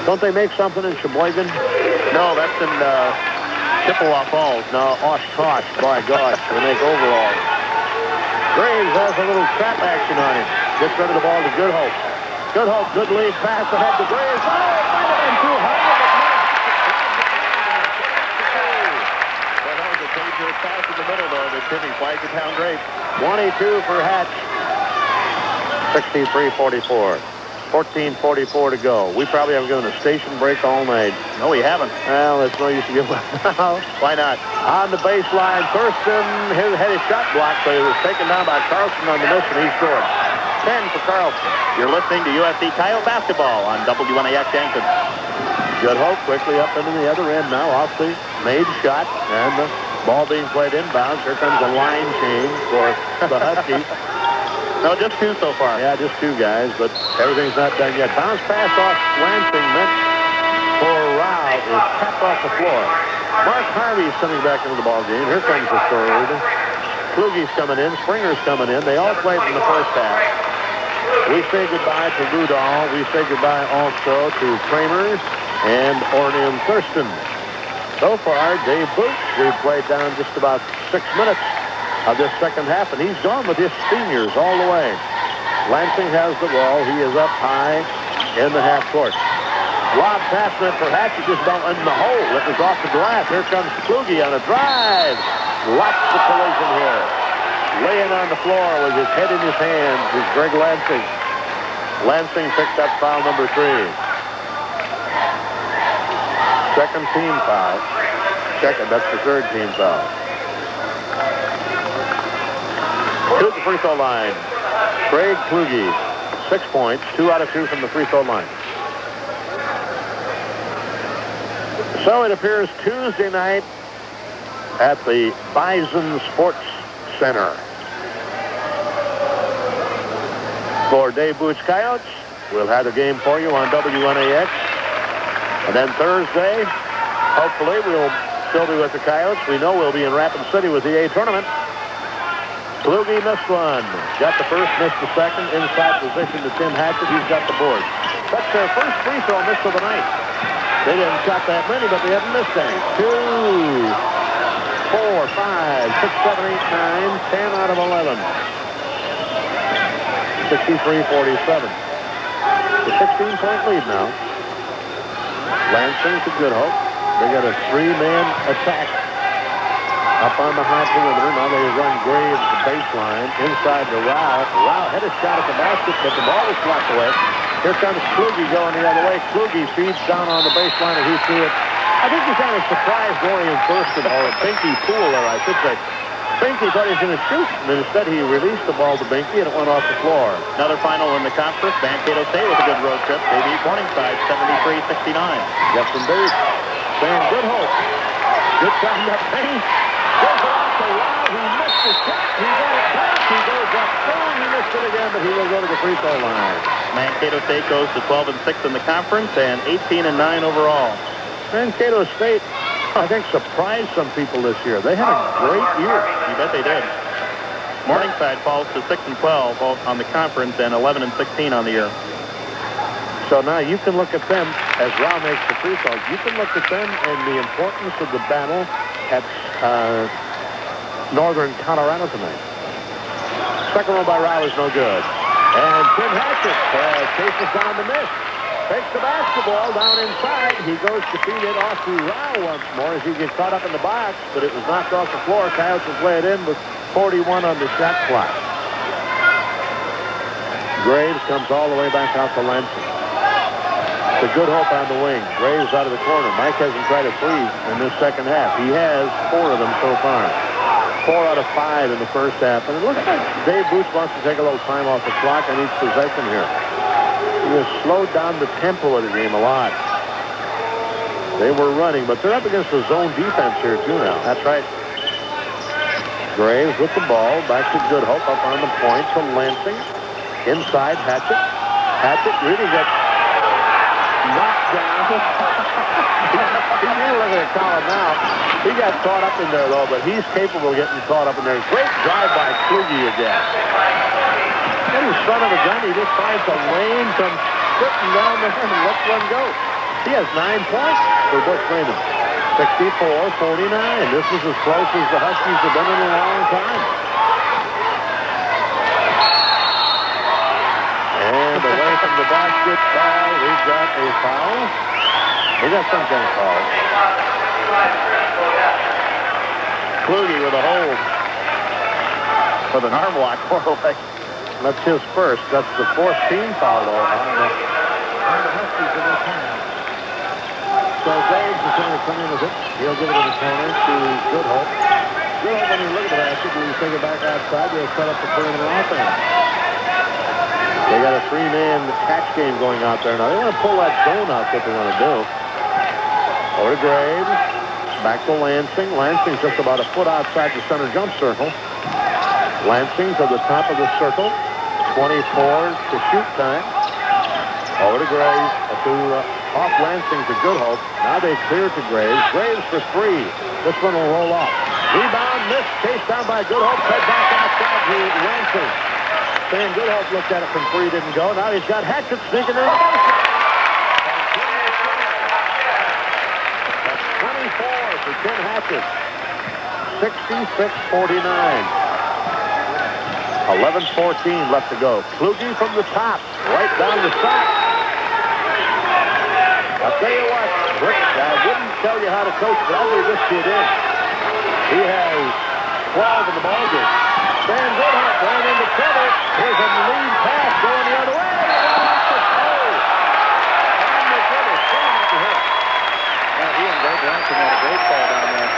Don't they make something in Sheboygan? No, that's in Chippewa Falls. No, Oshkosh, by gosh, they make overalls. Graves has a little trap action on him. Gets rid of the ball to Good Hope. Good Hope, good lead pass ahead to Graves. Oh, it might have been too high. That was a dangerous pass in the middle, though, that Timmy flags it down great. 22 for Hatch. 63-44. 14:44 to go. We probably haven't given a station break all night. No, we haven't. Well, it's no use to give up now. Why not? On the baseline, Thurston had his shot blocked, but it was taken down by Carlson on the miss, and he scored. 10 for Carlson. You're listening to USC Coyote Basketball on WNAX Yankton. Good Hope quickly up into the other end now off the made shot, and the ball being played inbounds. Here comes a line change for the Huskies. No, just 2 so far. Yeah, just 2 guys, but everything's not done yet. Bounce pass off Lansing meant for Rao is tapped off the floor. Mark Harvey's coming back into the ball game. Here comes the third. Kluge's coming in. Springer's coming in. They all played in the first half. We say goodbye to Rudolph. We say goodbye also to Kramer and Ornium Thurston. So far, Dave Boots, we've played down just about 6 minutes of this second half, and he's gone with his seniors all the way. Lansing has the ball. He is up high in the half court. Lob pass meant for Hatchett just about in the hole. It was off the glass. Here comes Kluge on a drive. Lots of collision here. Laying on the floor with his head in his hands is Greg Lansing. Lansing picked up foul number 3. Second team foul. Second, that's the third team foul. To the free throw line. Craig Kluge, 6 points, 2 out of 2 from the free throw line. So it appears Tuesday night at the Bison Sports Center. For Dave Boots Coyotes, we'll have the game for you on WNAX. And then Thursday, hopefully we'll still be with the Coyotes. We know we'll be in Rapid City with the A tournament. Kluge missed one. Got the first, missed the second. Inside position to Tim Hatchett. He's got the board. That's their first free throw miss of the night. They didn't shot that many, but they haven't missed any. 2, 4, 5, 6, 7, 8, 9, 10 out of 11. 63-47. The 16-point lead now. Lansing to Good Hope. They got a three-man attack up on the high perimeter. Now they run Graves the baseline inside to Rao. Rao had a shot at the basket, but the ball was blocked away. Here comes Kluge going the other way. Kluge feeds down on the baseline, and he threw it. I think he kind of surprised Dorian Thurston, or Binky Poole, or I should say. Binky thought he was going to shoot, and instead he released the ball to Binky, and it went off the floor. Another final in the conference. Mankato State with a good road trip. They beat Morningside 73-69. Yes, indeed. Sam Good Hope. Good time to paint. Goes off the wall. He missed the shot. He got it back. He goes up strong. He missed it again, but he will go to the free throw line. Mankato State goes to 12-6 in the conference and 18-9 overall. Mankato State, I think, surprised some people this year. They had a great year. You bet they did. Morningside falls to 6-12 on the conference and 11-16 on the year. So now you can look at them, as Rao makes the free throws, you can look at them and the importance of the battle at Northern Colorado tonight. Second one by Rao is no good. And Tim Hatchett chases down the miss. Takes the basketball down inside. He goes to feed it off to Rao once more as he gets caught up in the box, but it was knocked off the floor. Coyotes will play it in with 41 on the shot clock. Graves comes all the way back out to Lansing. The Good Hope on the wing. Graves out of the corner. Mike hasn't tried a three in this second half. He has 4 of them so far. 4 out of 5 in the first half. And it looks like Dave Booth wants to take a little time off the clock on each possession here. He has slowed down the tempo of the game a lot. They were running, but they're up against the zone defense here too now. That's right. Graves with the ball. Back to Good Hope up on the point to Lansing. Inside Hatchett. Hatchett really gets knocked down. He's looking at Colin now. He got caught up in there, though, but he's capable of getting caught up in there. Great drive by Kluge again. Little son of a gun. He just finds a lane, comes sitting down there and lets one go. He has 9 points for Butch Raymond. 64-49. This is as close as the Huskies have been in a long time. And away from the basketball, we've got a foul. We got some kind of foul. Kluge with a hold. With an arm lock, more like. That's his first. That's the 4th team foul, though, on the Huskies in this half. So Graves is going to come in with it. He'll give it in the corner to Good Hope. Good Hope, when you look at the basket, when you take it back outside, they'll set up the perimeter offense. They got a 3-man catch game going out there now. They want to pull that zone out, what they want to do. Over to Graves. Back to Lansing. Lansing's just about a foot outside the center jump circle. Lansing to the top of the circle. 24 to shoot time. Over to Graves. Off Lansing to Good Hope. Now they clear to Graves. Graves for 3. This one will roll off. Rebound, missed. Chased down by Good Hope. Cut back outside to Lansing. Sam Good Hope looked at it from 3. Didn't go. Now he's got Hatchett sneaking in the baseline. That's 24 for Tim Hatchett. 66-49. 11-14 left to go. Kluge from the top, right down the side. I'll tell you what, Rick, I wouldn't tell you how to coach, but I'll leave this kid in. He has 12 in the ballgame. Sam Good Hope ran into trouble. Here's a lead pass going the other way. Oh, my goodness, Sam up to hit. Yeah, he and Greg Lansing had a great ball down there.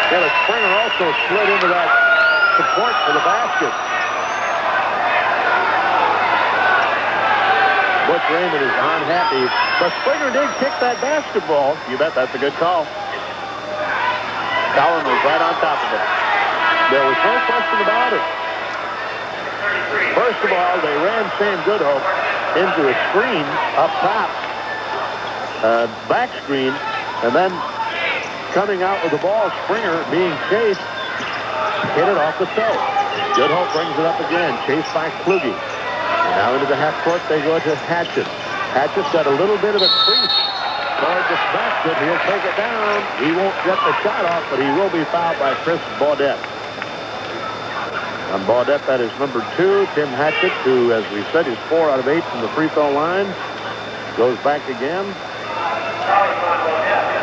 Yeah, the Springer also slid into that support for the basket. Butch Raymond is unhappy, but Springer did kick that basketball. You bet, that's a good call. Colin was right on top of it. There was no question about it. First of all, they ran Sam Good Hope into a screen up top, back screen, and then coming out with the ball, Springer being chased, hit it off the toe. Good Hope brings it up again, chased by Kluge. Now into the half court, they go to Hatchett. Hatchett's got a little bit of a crease toward the basket. He'll take it down. He won't get the shot off, but he will be fouled by Chris Baudette. On Baudette, that is number 2. Tim Hatchett, who, as we said, is 4 out of 8 from the free throw line. Goes back again.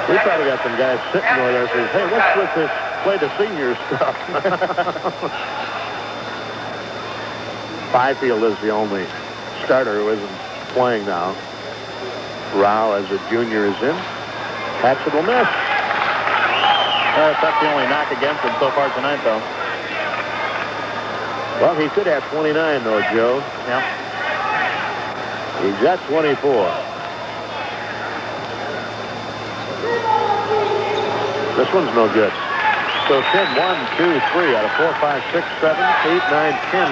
We probably got some guys sitting over there saying, hey, what's with this play the senior stuff? Byfield is the only starter who isn't playing now. Rao, as a junior, is in. Hatchett will miss. That's the only knock against him so far tonight, though. Well, he could have 29, though, Joe. Yeah. He's got 24. This one's no good. So Tim, 1, 2, 3 out of 4, 5, 6, 7, 8, 9, 10.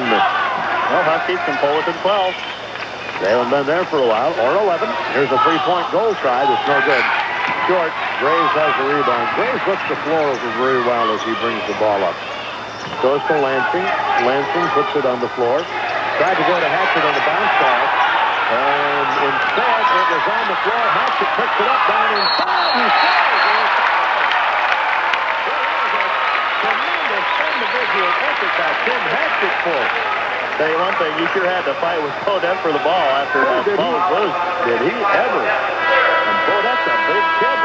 Well, Huskies can pull within 12. They haven't been there for a while, or 11. Here's a three-point goal try that's no good. Short. Graves has the rebound. Graves looks the floor over very well as he brings the ball up. Goes to Lansing. Lansing puts it on the floor. Tried to go to Hatchett on the bounce pass. And instead, it was on the floor. Hatchett picks it up down inside. He scores. There was a tremendous individual effort by Tim Hatchett for it. Tell you one thing, you sure had to fight with Bodette for the ball after the ball was loose. Did he ever? And Bodette's a big kid.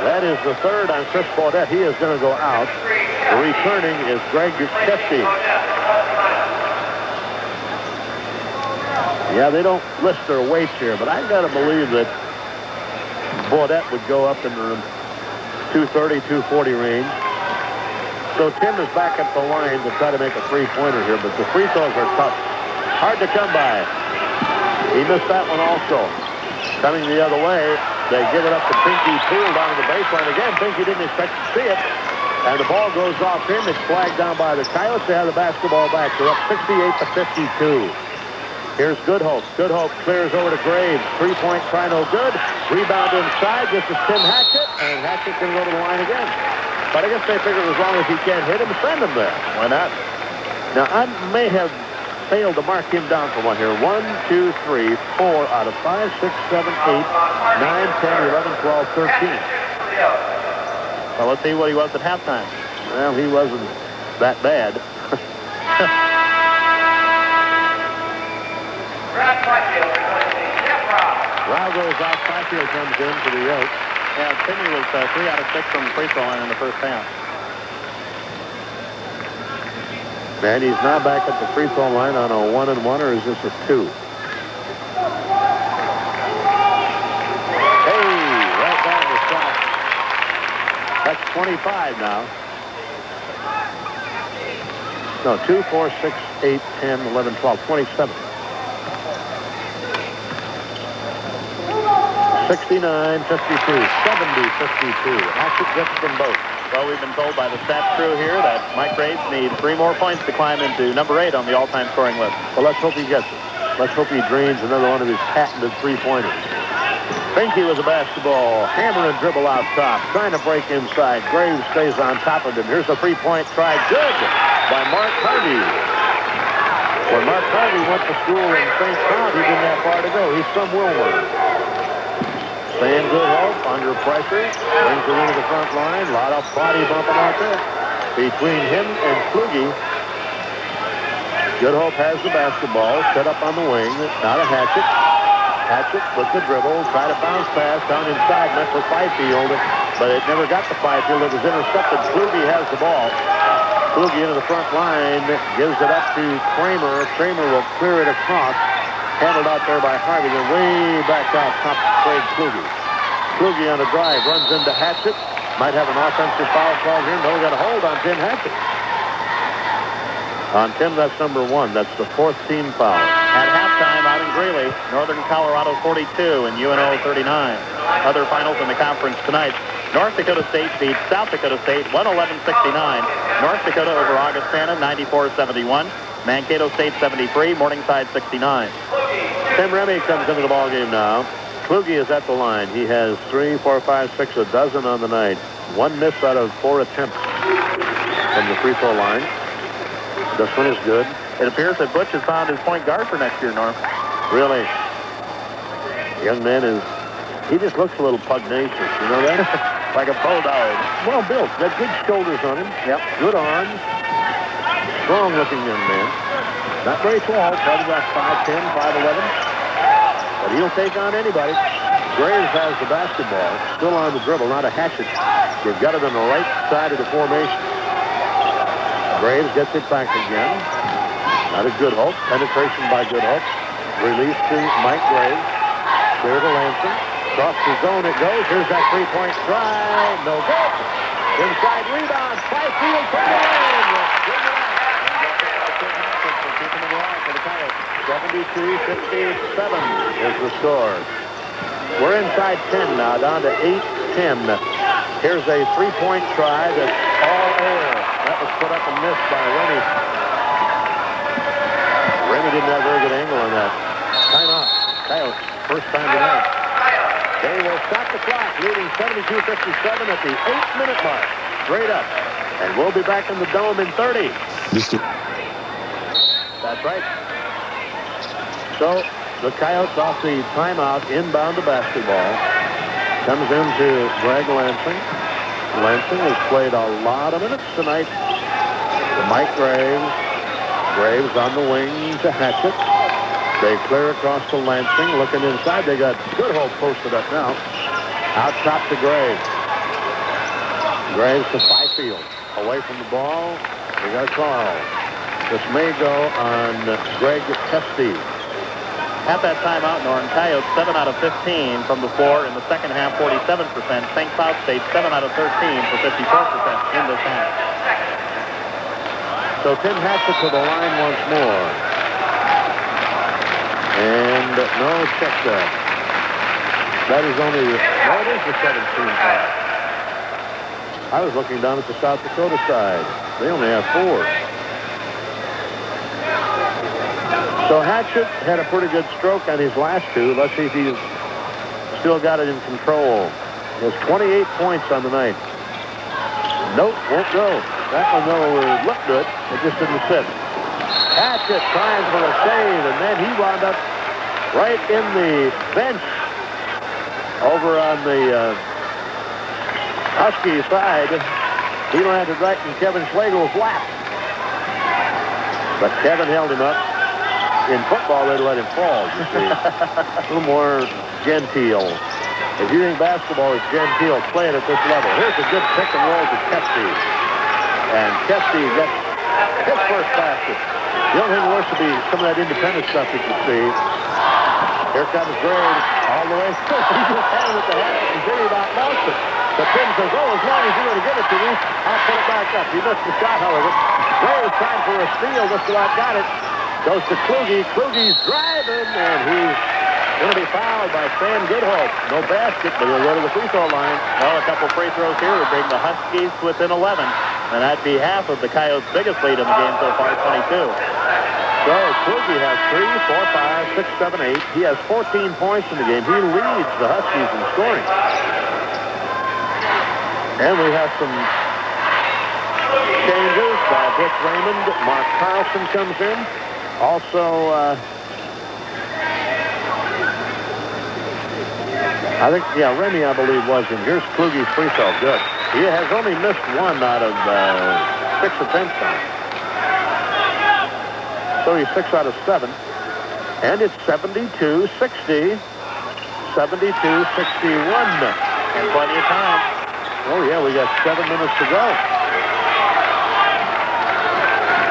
That is the third on Chris Bodette. He is going to go out. Returning is Greg Kefty. Yeah, they don't list their weights here, but I got to believe that Bodette would go up in the 230, 240 range. So Tim is back at the line to try to make a three-pointer here, but the free throws are tough. Hard to come by. He missed that one also. Coming the other way, they give it up to Pinky Poole down to the baseline again. Pinky didn't expect to see it. And the ball goes off him. It's flagged down by the Coyotes. They have the basketball back. They're up 68-52. Here's Goodhope. Goodhope clears over to Graves. Three-point try no good. Rebound inside. This is Tim Hatchett. And Hatchett can go to the line again. But I guess they figured as long as he can't hit him, send him there. Why not? Now, I may have failed to mark him down for one here. 1, 2, 3, 4 out of 5, 6, 7, 8, 9, 10, 11, 12, 13. Well, let's see what he was at halftime. Well, he wasn't that bad. Rao goes out. Byfield comes in for the yoke. Yeah, Timmy was 3 out of 6 from the free throw line in the first half. And he's now back at the free throw line on a 1-and-1, or is this a 2? Hey, right down the shot. That's 25 now. No, 2, 4, 6, 8, 10, 11, 12, 27. 69, 52, 70, 52. Hatchett gets them both. Well, we've been told by the stats crew here that Mike Graves needs 3 more points to climb into number 8 on the all-time scoring list. Well, let's hope he gets it. Let's hope he drains another one of his patented three-pointers. Pinky with the basketball. Hammer and dribble out top. Trying to break inside. Graves stays on top of him. Here's a three-point try. Good by Mark Harvey. When Mark Harvey went to school in St. Cloud, he didn't have far to go. He's from Wilmer. Sam Goodhope under pressure. Brings it into the front line. A lot of body bumping out there between him and Kluge. Goodhope has the basketball. Set up on the wing. Now to Hatchett. Hatchett with the dribble. Try to bounce pass down inside. Meant for Byfield. But it never got to Byfield. It was intercepted. Kluge has the ball. Kluge into the front line. Gives it up to Kramer. Kramer will clear it across. Handled out there by Harvey, then way back out top Craig Kluge. Kluge on a drive, runs into Hatchett. Might have an offensive foul call here. No, we got a hold on Tim Hatchett. On Tim, that's number 1. That's the 4th team foul. At halftime out in Greeley, Northern Colorado 42 and UNO 39. Other finals in the conference tonight. North Dakota State beats South Dakota State 111-69. North Dakota over Augustana 94-71. Mankato State 73, Morningside 69. Tim Remy comes into the ballgame now. Kluge is at the line. He has 3, 4, 5, 6, a dozen on the night. 1 miss out of 4 attempts from the free throw line. This one is good. It appears that Butch has found his point guard for next year, Norm. Really? Young man he just looks a little pugnacious, you know that? Like a bulldog. Well built. Got good shoulders on him. Yep. Good arms. Strong-looking young man. Not very tall. Probably about 5'10", 5'11". But he'll take on anybody. Graves has the basketball, still on the dribble, not a Hatchet. They've got it on the right side of the formation. Graves gets it back again. Not a Good Hope. Penetration by Good Hope. Release to Mike Graves. Clear to Lansing. Across the zone it goes. Here's that three-point try. No good. Inside rebound. Fifield from the lane. Keeping it alive for the Coyotes. 72-57 is the score. We're inside 10 now, down to 8-10. Here's a three-point try that's all air. That was put up and missed by Rennie. Rennie didn't have a very good angle on that. Timeout. Coyotes, first time tonight. They will stop the clock, leading 72-57 at the 8-minute mark. Straight up. And we'll be back in the Dome in 30. That's right. So the Coyotes off the timeout, inbound the basketball. Comes into Greg Lansing. Lansing has played a lot of minutes tonight. To Mike Graves. Graves on the wing to Hatchet. They clear across to Lansing. Looking inside, they got Good Hope posted up now. Out top to Graves. Graves to Fifield. Away from the ball. We got a call. This may go on Greg Testy. At that timeout, Norton, Coyotes 7 out of 15 from the floor in the second half, 47%. St. Cloud State 7 out of 13 for 54% in this half. So Tim Hatchet to the line once more. And no, check that. That is only, no, it is the 17 foul. I was looking down at the South Dakota side. They only have 4. So Hatchet had a pretty good stroke on his last two. Let's see if he's still got it in control. He has 28 points on the night. Nope, won't go. That one, though, looked good. It just didn't sit. Hatchet trying for a save, and then he wound up right in the bench over on the Husky side. He landed right in Kevin Schlegel's lap. But Kevin held him up. In football, they'd let him fall, you see. A little more genteel. If you think basketball is genteel, play it at this level. Here's a good pick and roll to Kesty. And Kesty gets his first basket. The only thing worse would be some of that independent stuff that you see. Here comes Graves all the way through. He just had it at the head and Jimmy about lost it. But Tim says, oh, as long as you're going to give it to me, I'll put it back up. He missed the shot, however. Graves trying for a steal. Just about got it. Goes to Kluge. Kluge's driving, and he's going to be fouled by Sam Goodhope. No basket, but he'll go to the free throw line. Well, a couple free throws here would bring the Huskies within 11. And that'd be half of the Coyotes' biggest lead in the game so far, 22. So Kluge has 3, 4, 5, 6, 7, 8. He has 14 points in the game. He leads the Huskies in scoring. And we have some changes by Dick Raymond. Mark Carlson comes in. Also, I think, yeah, Remy, I believe, was in. Here's Kluge's free throw. Good. He has only missed 1 out of 6 attempts on it. So he's 6 out of 7. And it's 72-60. 72-61. And plenty of time. Oh, yeah, we got 7 minutes to go.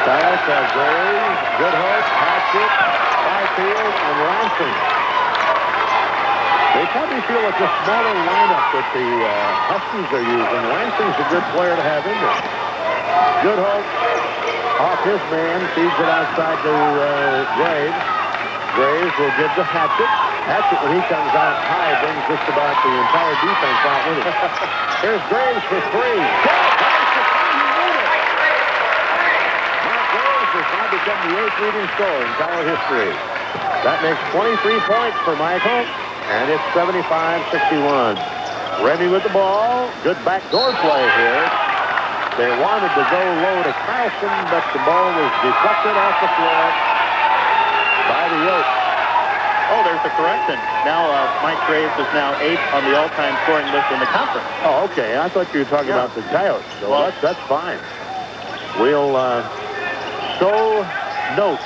Stiles has Graves, Goodhope, Hatchet, Fifield, and Lansing. They probably feel it's a smaller lineup that the Huskies are using. Lansing's a good player to have in there. Goodhope off his man, feeds it outside to Graves. Graves will give to Hatchet. Hatchet, when he comes out high, brings just about the entire defense out with him. Here's Graves for 3. Has now become the 8th leading scorer in Coyote history. That makes 23 points for Michael, and it's 75-61. Remy with the ball. Good backdoor play here. They wanted to go low to Carlson, but the ball was deflected off the floor by the Yotes. Oh, there's a correction. Now Mike Graves is now 8th on the all-time scoring list in the conference. Oh, okay. I thought you were talking about the Coyotes. So well, that's fine. We'll so note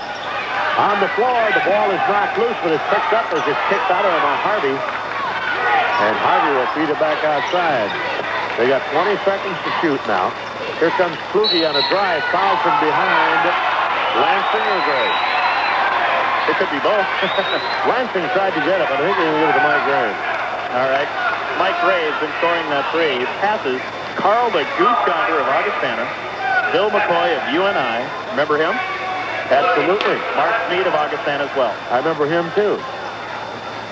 on the floor. The ball is knocked loose, but it's picked up as it's kicked out of him on Harvey. And Harvey will feed it back outside. They got 20 seconds to shoot now. Here comes Kluge on a drive. Foul from behind. Lansing or Gray? It could be both. Lansing tried to get it, but I think they're going to give it to Mike Graves. All right. Mike Graves in scoring that three. Passes Carl the Goose Gonder of Augustana. Bill McCoy of UNI. Remember him? Absolutely. Mark Smead of Augustana as well. I remember him, too.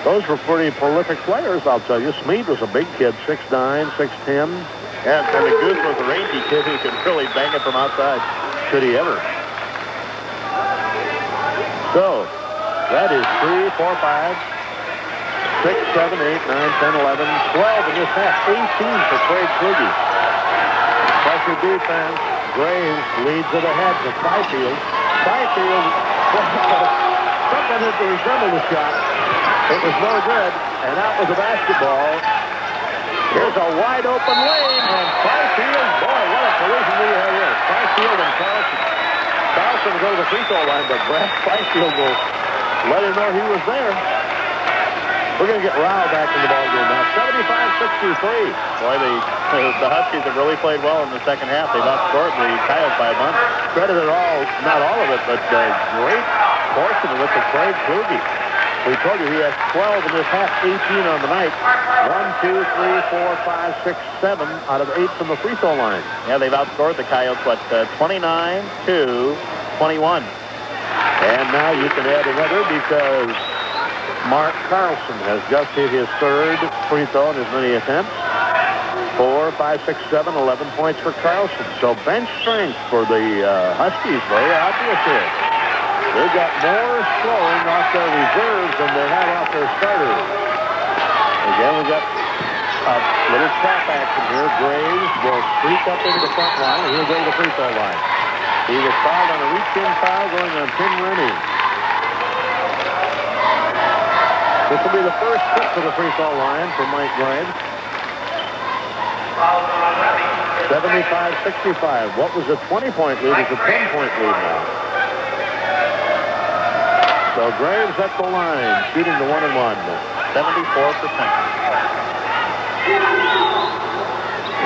Those were pretty prolific players, I'll tell you. Smead was a big kid, 6'9", 6'10". Yeah, and the Goose was a rangy kid who could really bang it from outside. Should he ever. So, that is 3, 4, 5, 6, 7, 8, 9, 10, 11, 12 in this half. 18 for Craig Kluge. Pressure defense. Graves leads it ahead to Fifield. Fifield, something that resembled a shot. It was no good, and out was a basketball. Here's a wide open lane, and Fifield, boy, what a collision we have here. Fifield and Carlson. Carlson will go to the free throw line, but Brad Fifield will let him know he was there. We're going to get Rao back in the ballgame now. 75-63. Boy, the Huskies have really played well in the second half. They've outscored the Coyotes by a bunch. Credited all, not all of it, but a great portion of it to Craig Kluge. We told you he has 12 in this half, 18 on the night. 1, 2, 3, 4, 5, 6, 7 out of 8 from the free throw line. Yeah, they've outscored the Coyotes, 29-21. And now you can add another because Mark Carlson has just hit his third free throw in as many attempts. 4, 5, 6, 7, 11 points for Carlson. So bench strength for the Huskies, very obvious here. They've got more scoring off their reserves than they have off their starters. Again, we've got a little trap action here. Graves will streak up into the front line, and he'll go to the free throw line. He was fouled on a reach-in foul going on Tim Rennie. This will be the first trip to the free throw line for Mike Graves. 75-65. What was a 20-point lead is a 10-point lead now. So Graves at the line, shooting the 1-and-1. 74%.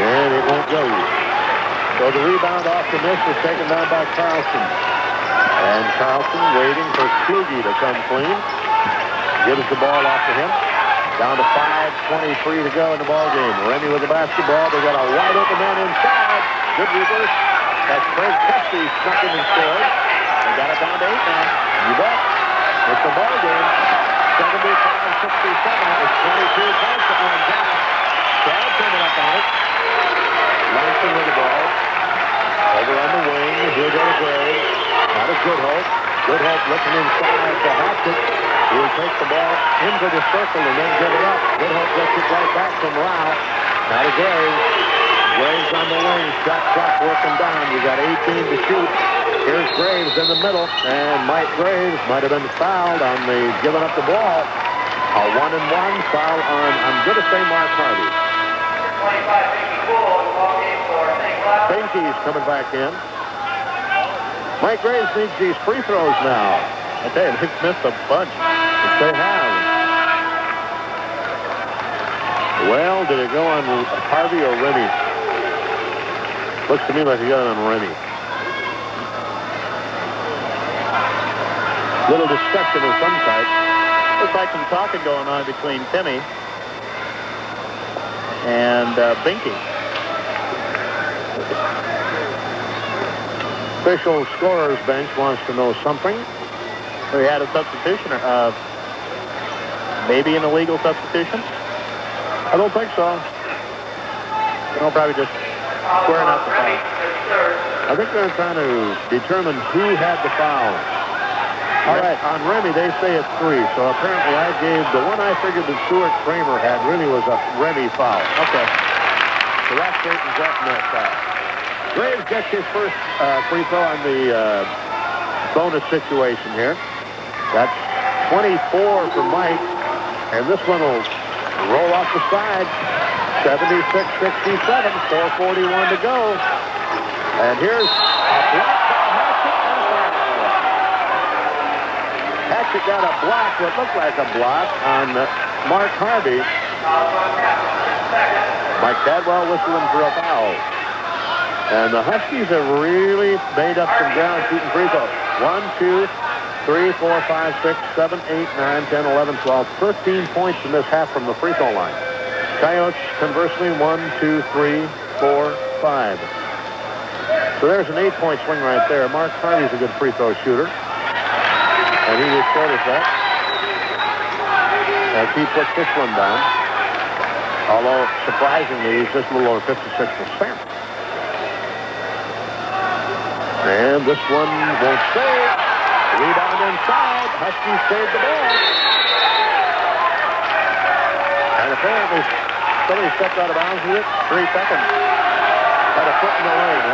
And it won't go. So the rebound off the miss was taken down by Carlson. And Carlson waiting for Kluge to come clean. Gives the ball off to him. Down to 5:23 to go in the ball game. Rennie with the basketball. They got a wide open man inside. Good reverse. That's Craig Kesty snuck in and scored. They got it down to 8 now. You bet. It's the ball game. 75-67. It was 22 points on Jackson. Crowd coming up on it. Langston with the ball. Over on the wing. He'll go to Graves. Now to Goodhope. Goodhope looking inside to Haskett. He'll take the ball into the circle and then give it up. Goodhope gets it right back from Rao. Now to Graves. Graves on the wing. Shot clock working down. You got 18 to shoot. Here's Graves in the middle. And Mike Graves might have been fouled on the giving up the ball. A 1-and-1 foul on, I'm going to say, Mark Harvey. 25-54 Binky's coming back in. Mike Graves needs these free throws now. I tell you, they've missed a bunch. Yes, they have. Well, did it go on Harvey or Rennie? Looks to me like he got it on Rennie. Little discussion of some type. Looks like some talking going on between Timmy and Binky. Official scorer's bench wants to know something. We had a substitution, maybe an illegal substitution. I don't think so. No, probably just squaring up the foul. I think they're trying to determine who had the foul. All right, on Remy, they say it's 3. So apparently I gave the one I figured that Stuart Kramer had really was a Remy foul. Okay. So that straightens up in that foul. Graves gets his first free throw on the bonus situation here. That's 24 for Mike. And this one will roll off the side. 76-67, 4:41 to go. And here's a block by Hatchett got a block, what looked like a block, on Mark Harvey. Mike Cadwell whistling for a foul. And the Huskies have really made up some ground shooting free throws. 1, 2, 3, 4, 5, 6, 7, 8, 9, 10, 11, 12, 13 points in this half from the free throw line. Coyotes, conversely, 1, 2, 3, 4, 5. So there's an 8-point swing right there. Mark Harvey's a good free throw shooter. And he reported that as he puts this one down. Although, surprisingly, he's just a little over 56%. And this one won't save. Rebound inside. Huskies saved the ball. And apparently, somebody stepped out of bounds with it. 3 seconds. Had a foot in the lane.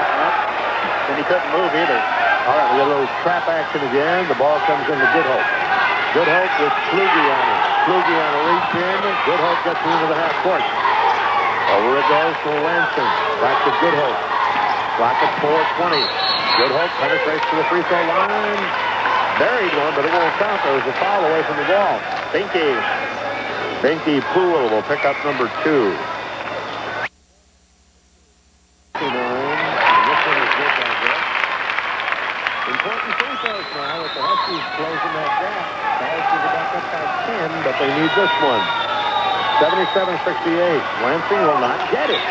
And he couldn't move either. All right, we got a little trap action again. The ball comes into Good Hope. Good Hope with Kluge on it. Kluge on a reach in. Good Hope gets into the half court. Over it goes to Lansing. Back to Good Hope. Clock at 4:20. Good Hope penetrates to the free throw line. Buried one, but it won't count. There was a foul away from the ball. Binky Poole will pick up number 2. Important free throws now with the Huskies closing that gap. Coyotes are back up by 10, but they need this one. 77-68. Lansing will not get it.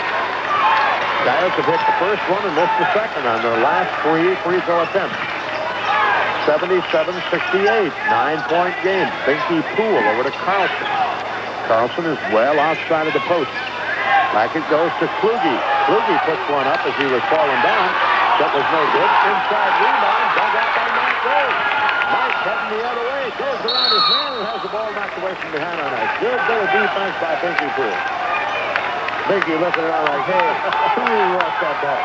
Coyotes have hit the first one and missed the second on their last 3 free throw attempts. 77-68. 9-point game. Binky Poole over to Carlson. Carlson is well outside of the post. Back it goes to Kluge. Kluge puts one up as he was falling down. That was no good. Inside rebound. Dug out by Mike Rose. Mike heading the other way. Goes around his man and has the ball knocked away from behind on us. Good bit of defense by Binky Poole. Binky looking around like, hey, who lost that ball?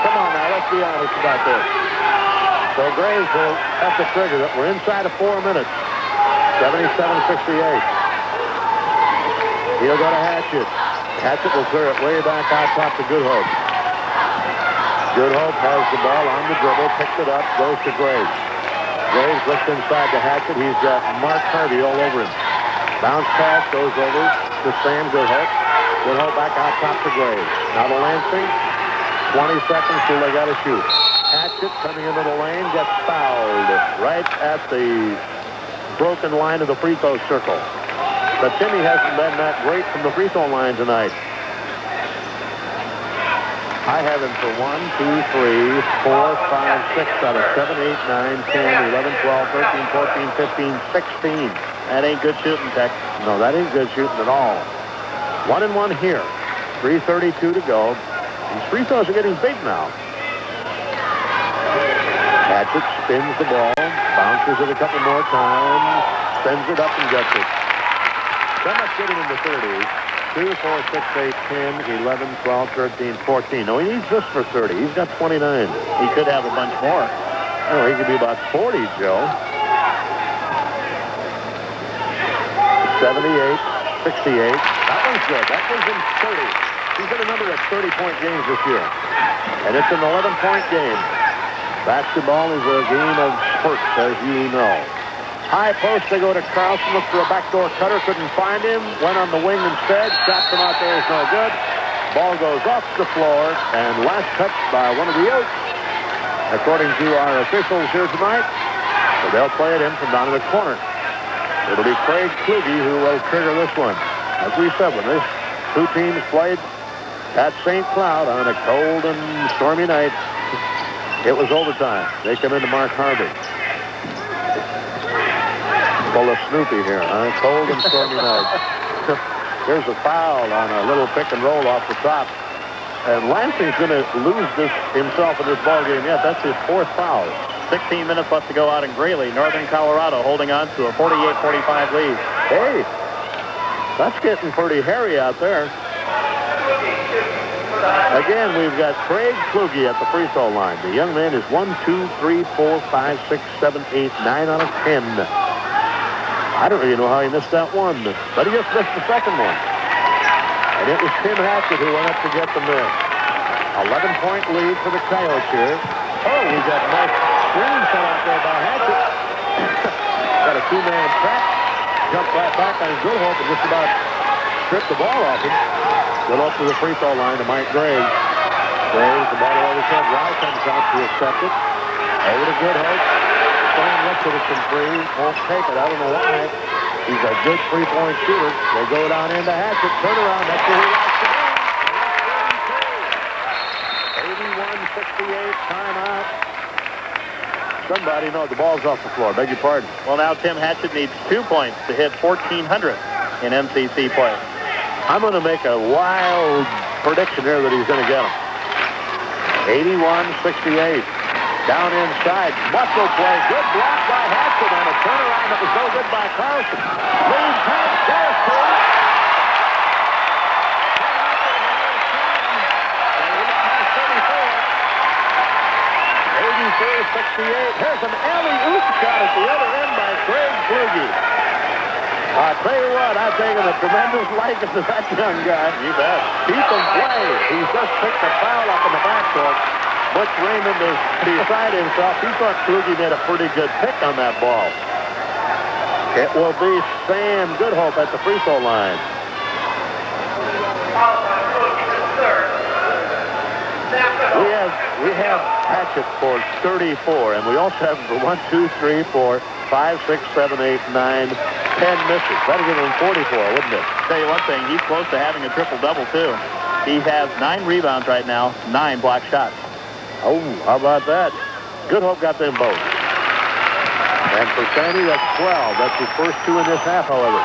Come on now, let's be honest about this. So Graves will have to trigger it. We're inside of 4 minutes. 77-68. He'll go to Hatchett. Hatchett will clear it way back out top to Good Hope. Good Hope has the ball on the dribble, picks it up, goes to Graves. Graves looks inside to Hatchett. He's got Mark Harvey all over him. Bounce pass goes over to Sam Good Hope. Good Hope back out top to Graves. Now to Lansing. 20 seconds till they got to shoot. Hatchett coming into the lane gets fouled right at the broken line of the free throw circle. But Timmy hasn't been that great from the free throw line tonight. I have him for 1, 2, 3, 4, 5, 6 out of 7, 8, 9, 10, 11, 12, 13, 14, 15, 16. That ain't good shooting, Tech. No, that ain't good shooting at all. 1 and 1 here. 3:32 to go. These free throws are getting big now. Hatchett spins the ball, bounces it a couple more times, spins it up and gets it. So much getting in the 30s. 2, 4, 6, 8, 10, 11, 12, 13, 14. No, he needs this for 30. He's got 29. He could have a bunch more. Oh, he could be about 40, Joe. 78, 68. That one's good. That one's in 30. He's got a number of 30-point games this year. And it's an 11-point game. Basketball is a game of spurts, as you know. High post, they go to Carlson, look for a backdoor cutter, couldn't find him, went on the wing instead, shot from out there is no good. Ball goes off the floor, and last touch by one of the Oaks, according to our officials here tonight. So they'll play it in from down in the corner. It'll be Craig Kluge who will trigger this one. As we said, when these two teams played at St. Cloud on a cold and stormy night, it was overtime. They come into Mark Harvey. Full of Snoopy here, huh? Cold and stormy night. There's a foul on a little pick and roll off the top. And Lansing's going to lose this himself in this ball game yet. That's his 4th foul. 16 minutes left to go out in Greeley. Northern Colorado holding on to a 48-45 lead. Hey, that's getting pretty hairy out there. Again, we've got Craig Kluge at the free throw line. The young man is 1, 2, 3, 4, 5, 6, 7, 8, 9 out of 10. I don't really know how he missed that one, but he just missed the second one. And it was Tim Hatchett who went up to get the miss. 11-point lead for the Coyotes here. Oh, we've got a nice screen set out there by Hatchett. Got a 2-man trap. Jumped right back on Good Hope and just about stripped the ball off him. Good up to the free throw line to Mike Gray. Graves, the ball over his head. Rao comes out to accept it. Over to Good Hope. Stan looks at it from three. Won't take it. I don't know why. He's a good three-point shooter. They go down into Hatchett. Turn around. That's where he likes to be. 81-68. Timeout. Somebody, no, the ball's off the floor. Beg your pardon. Well, now Tim Hatchett needs 2 points to hit 1,400 in MCC play. I'm going to make a wild prediction here that he's going to get him. 81-68. Down inside. Muscle play. Good block by Hatchett on a turnaround that was no good by Carlson. Lead pass. Goes to him. 83-68. Here's an alley-oop shot at the other end by Craig Kluge. I'll tell you what, I've taken a tremendous liking to that young guy. You bet. He can play. He's just picked a foul up in the backcourt. Butch Raymond is beside himself. He thought Kluge made a pretty good pick on that ball. It will be Sam Goodhope at the free throw line. We have Hatchett for 34, and we also have him for 1, 2, 3, 4, 5, 6, 7, 8, 9, 10 misses. That'll give him 44, wouldn't it? Tell you one thing, he's close to having a triple-double, too. He has 9 rebounds right now, 9 block shots. Oh, how about that? Goodhope got them both. And for Sandy, that's 12. That's his first 2 in this half, however.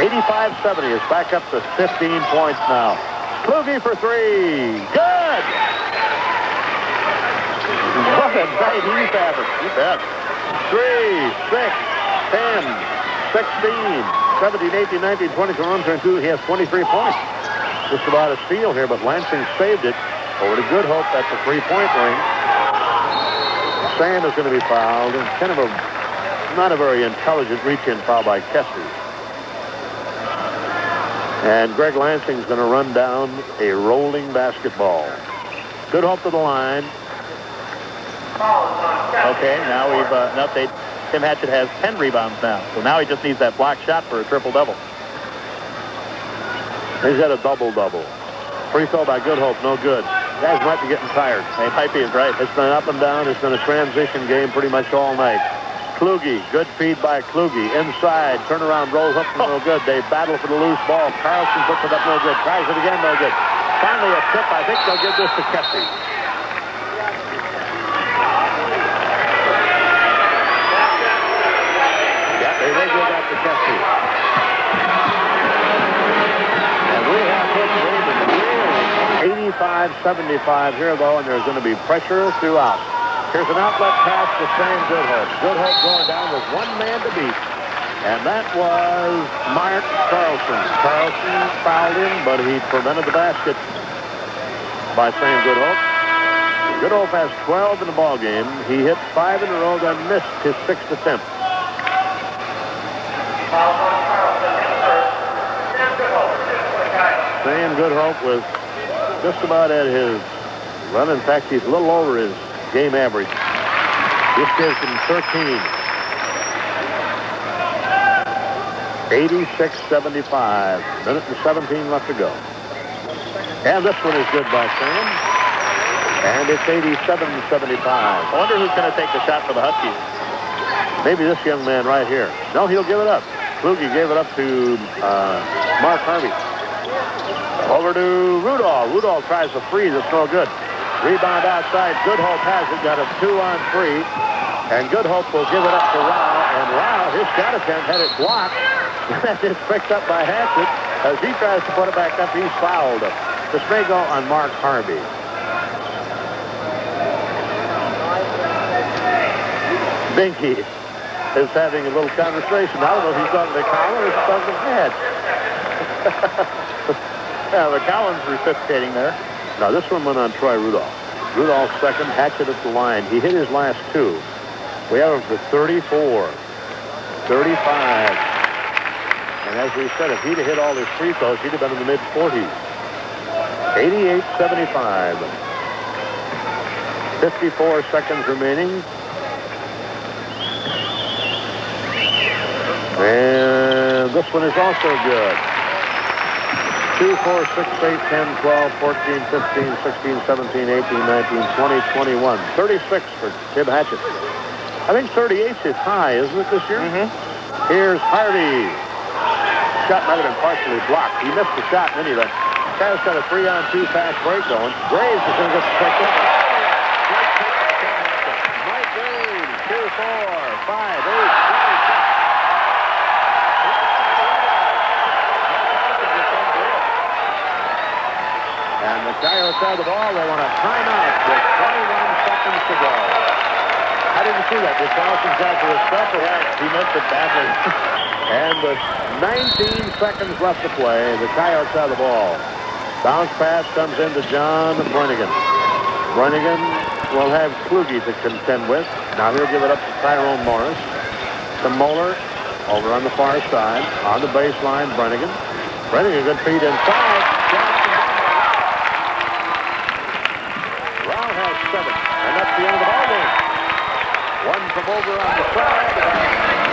85-70 is back up to 15 points now. Kluge for 3. Good! What a night he's having. You bet. 3, 6, 10, 16, 17, 18, 19, 20, 21, 22. He has 23 points. Just about a steal here, but Lansing saved it. Over to Goodhope at the three-point ring. Sand is going to be fouled. And kind of not a very intelligent reach-in foul by Kessler. And Greg Lansing's going to run down a rolling basketball. Goodhope to the line. Okay, now we've an update. Tim Hatchett has 10 rebounds now. So now he just needs that block shot for a triple-double. He's got a double-double. Free throw by Goodhope, no good. Guys might be getting tired. Hey, Pipey is right. It's been up and down. It's been a transition game pretty much all night. Kluge, good feed by Kluge. Inside, turnaround, rolls up, no good. They battle for the loose ball. Carlson puts it up, no good. Tries it again, no good. Finally a tip. I think they'll give this to Kessler. Yeah, they will give that to Kessler. And we have Butch Raymond. 85-75 here, though, and there's going to be pressure throughout. Here's an outlet pass to Sam Goodhope. Goodhope going down with one man to beat, and that was Mark Carlson. Carlson fouled him, but he prevented the basket by Sam Goodhope. Goodhope has 12 in the ball game. He hit 5 in a row, then missed his 6th attempt. Sam Goodhope was just about at his run. In fact, he's a little over his game average. This gives him 13. 86-75. Minute and 17 left to go. And this one is good by Sam. And it's 87-75. I wonder who's going to take the shot for the Huskies. Maybe this young man right here. No, he'll give it up. Kluge gave it up to Mark Harvey. Over to Rudolph. Rudolph tries a freeze. It's no good. Rebound outside. Goodhope has it. Got a 2-on-3. And Goodhope will give it up to Rao. And Rao, his shot attempt had it blocked. It's picked up by Hatchett. As he tries to put it back up, he's fouled. This may go on Mark Harvey. Binky is having a little conversation. I don't know if he's talking to Colin or if he's talking to Hatch. Yeah, the Collins resuscitating there. Now, this one went on Troy Rudolph. Rudolph's second, Hatchett at the line. He hit his last 2. We have him for 34, 35. And as we said, if he'd have hit all his free throws, he'd have been in the mid-40s. 88-75. 54 seconds remaining. And this one is also good. 2, 4, 6, 8, 10, 12, 14, 15, 16, 17, 18, 19, 20, 21. 36 for Tib Hatchett. I think 38's his high, isn't it, this year? Mm-hmm. Here's Harvey. Shot might have been partially blocked. He missed the shot in any event. Guy's got a 3-on-2 fast break going. Graves is going to get the pick up. Mike Graves, 2, 4, 5, 8, 26. And the Coyotes have the ball. They want a timeout with 21 seconds to go. I didn't see that. Did Carlson try for his stuff? Or he missed it badly. And with 19 seconds left to play, the Coyotes have the ball. Bounce pass comes into John Brennigan. Brennigan will have Kluge to contend with. Now he'll give it up to Tyrone Morris. To Moeller over on the far side. On the baseline, Brennigan. Brennigan, good feed inside. Brown has 7. And that's the end of the ball game. One from over on the side.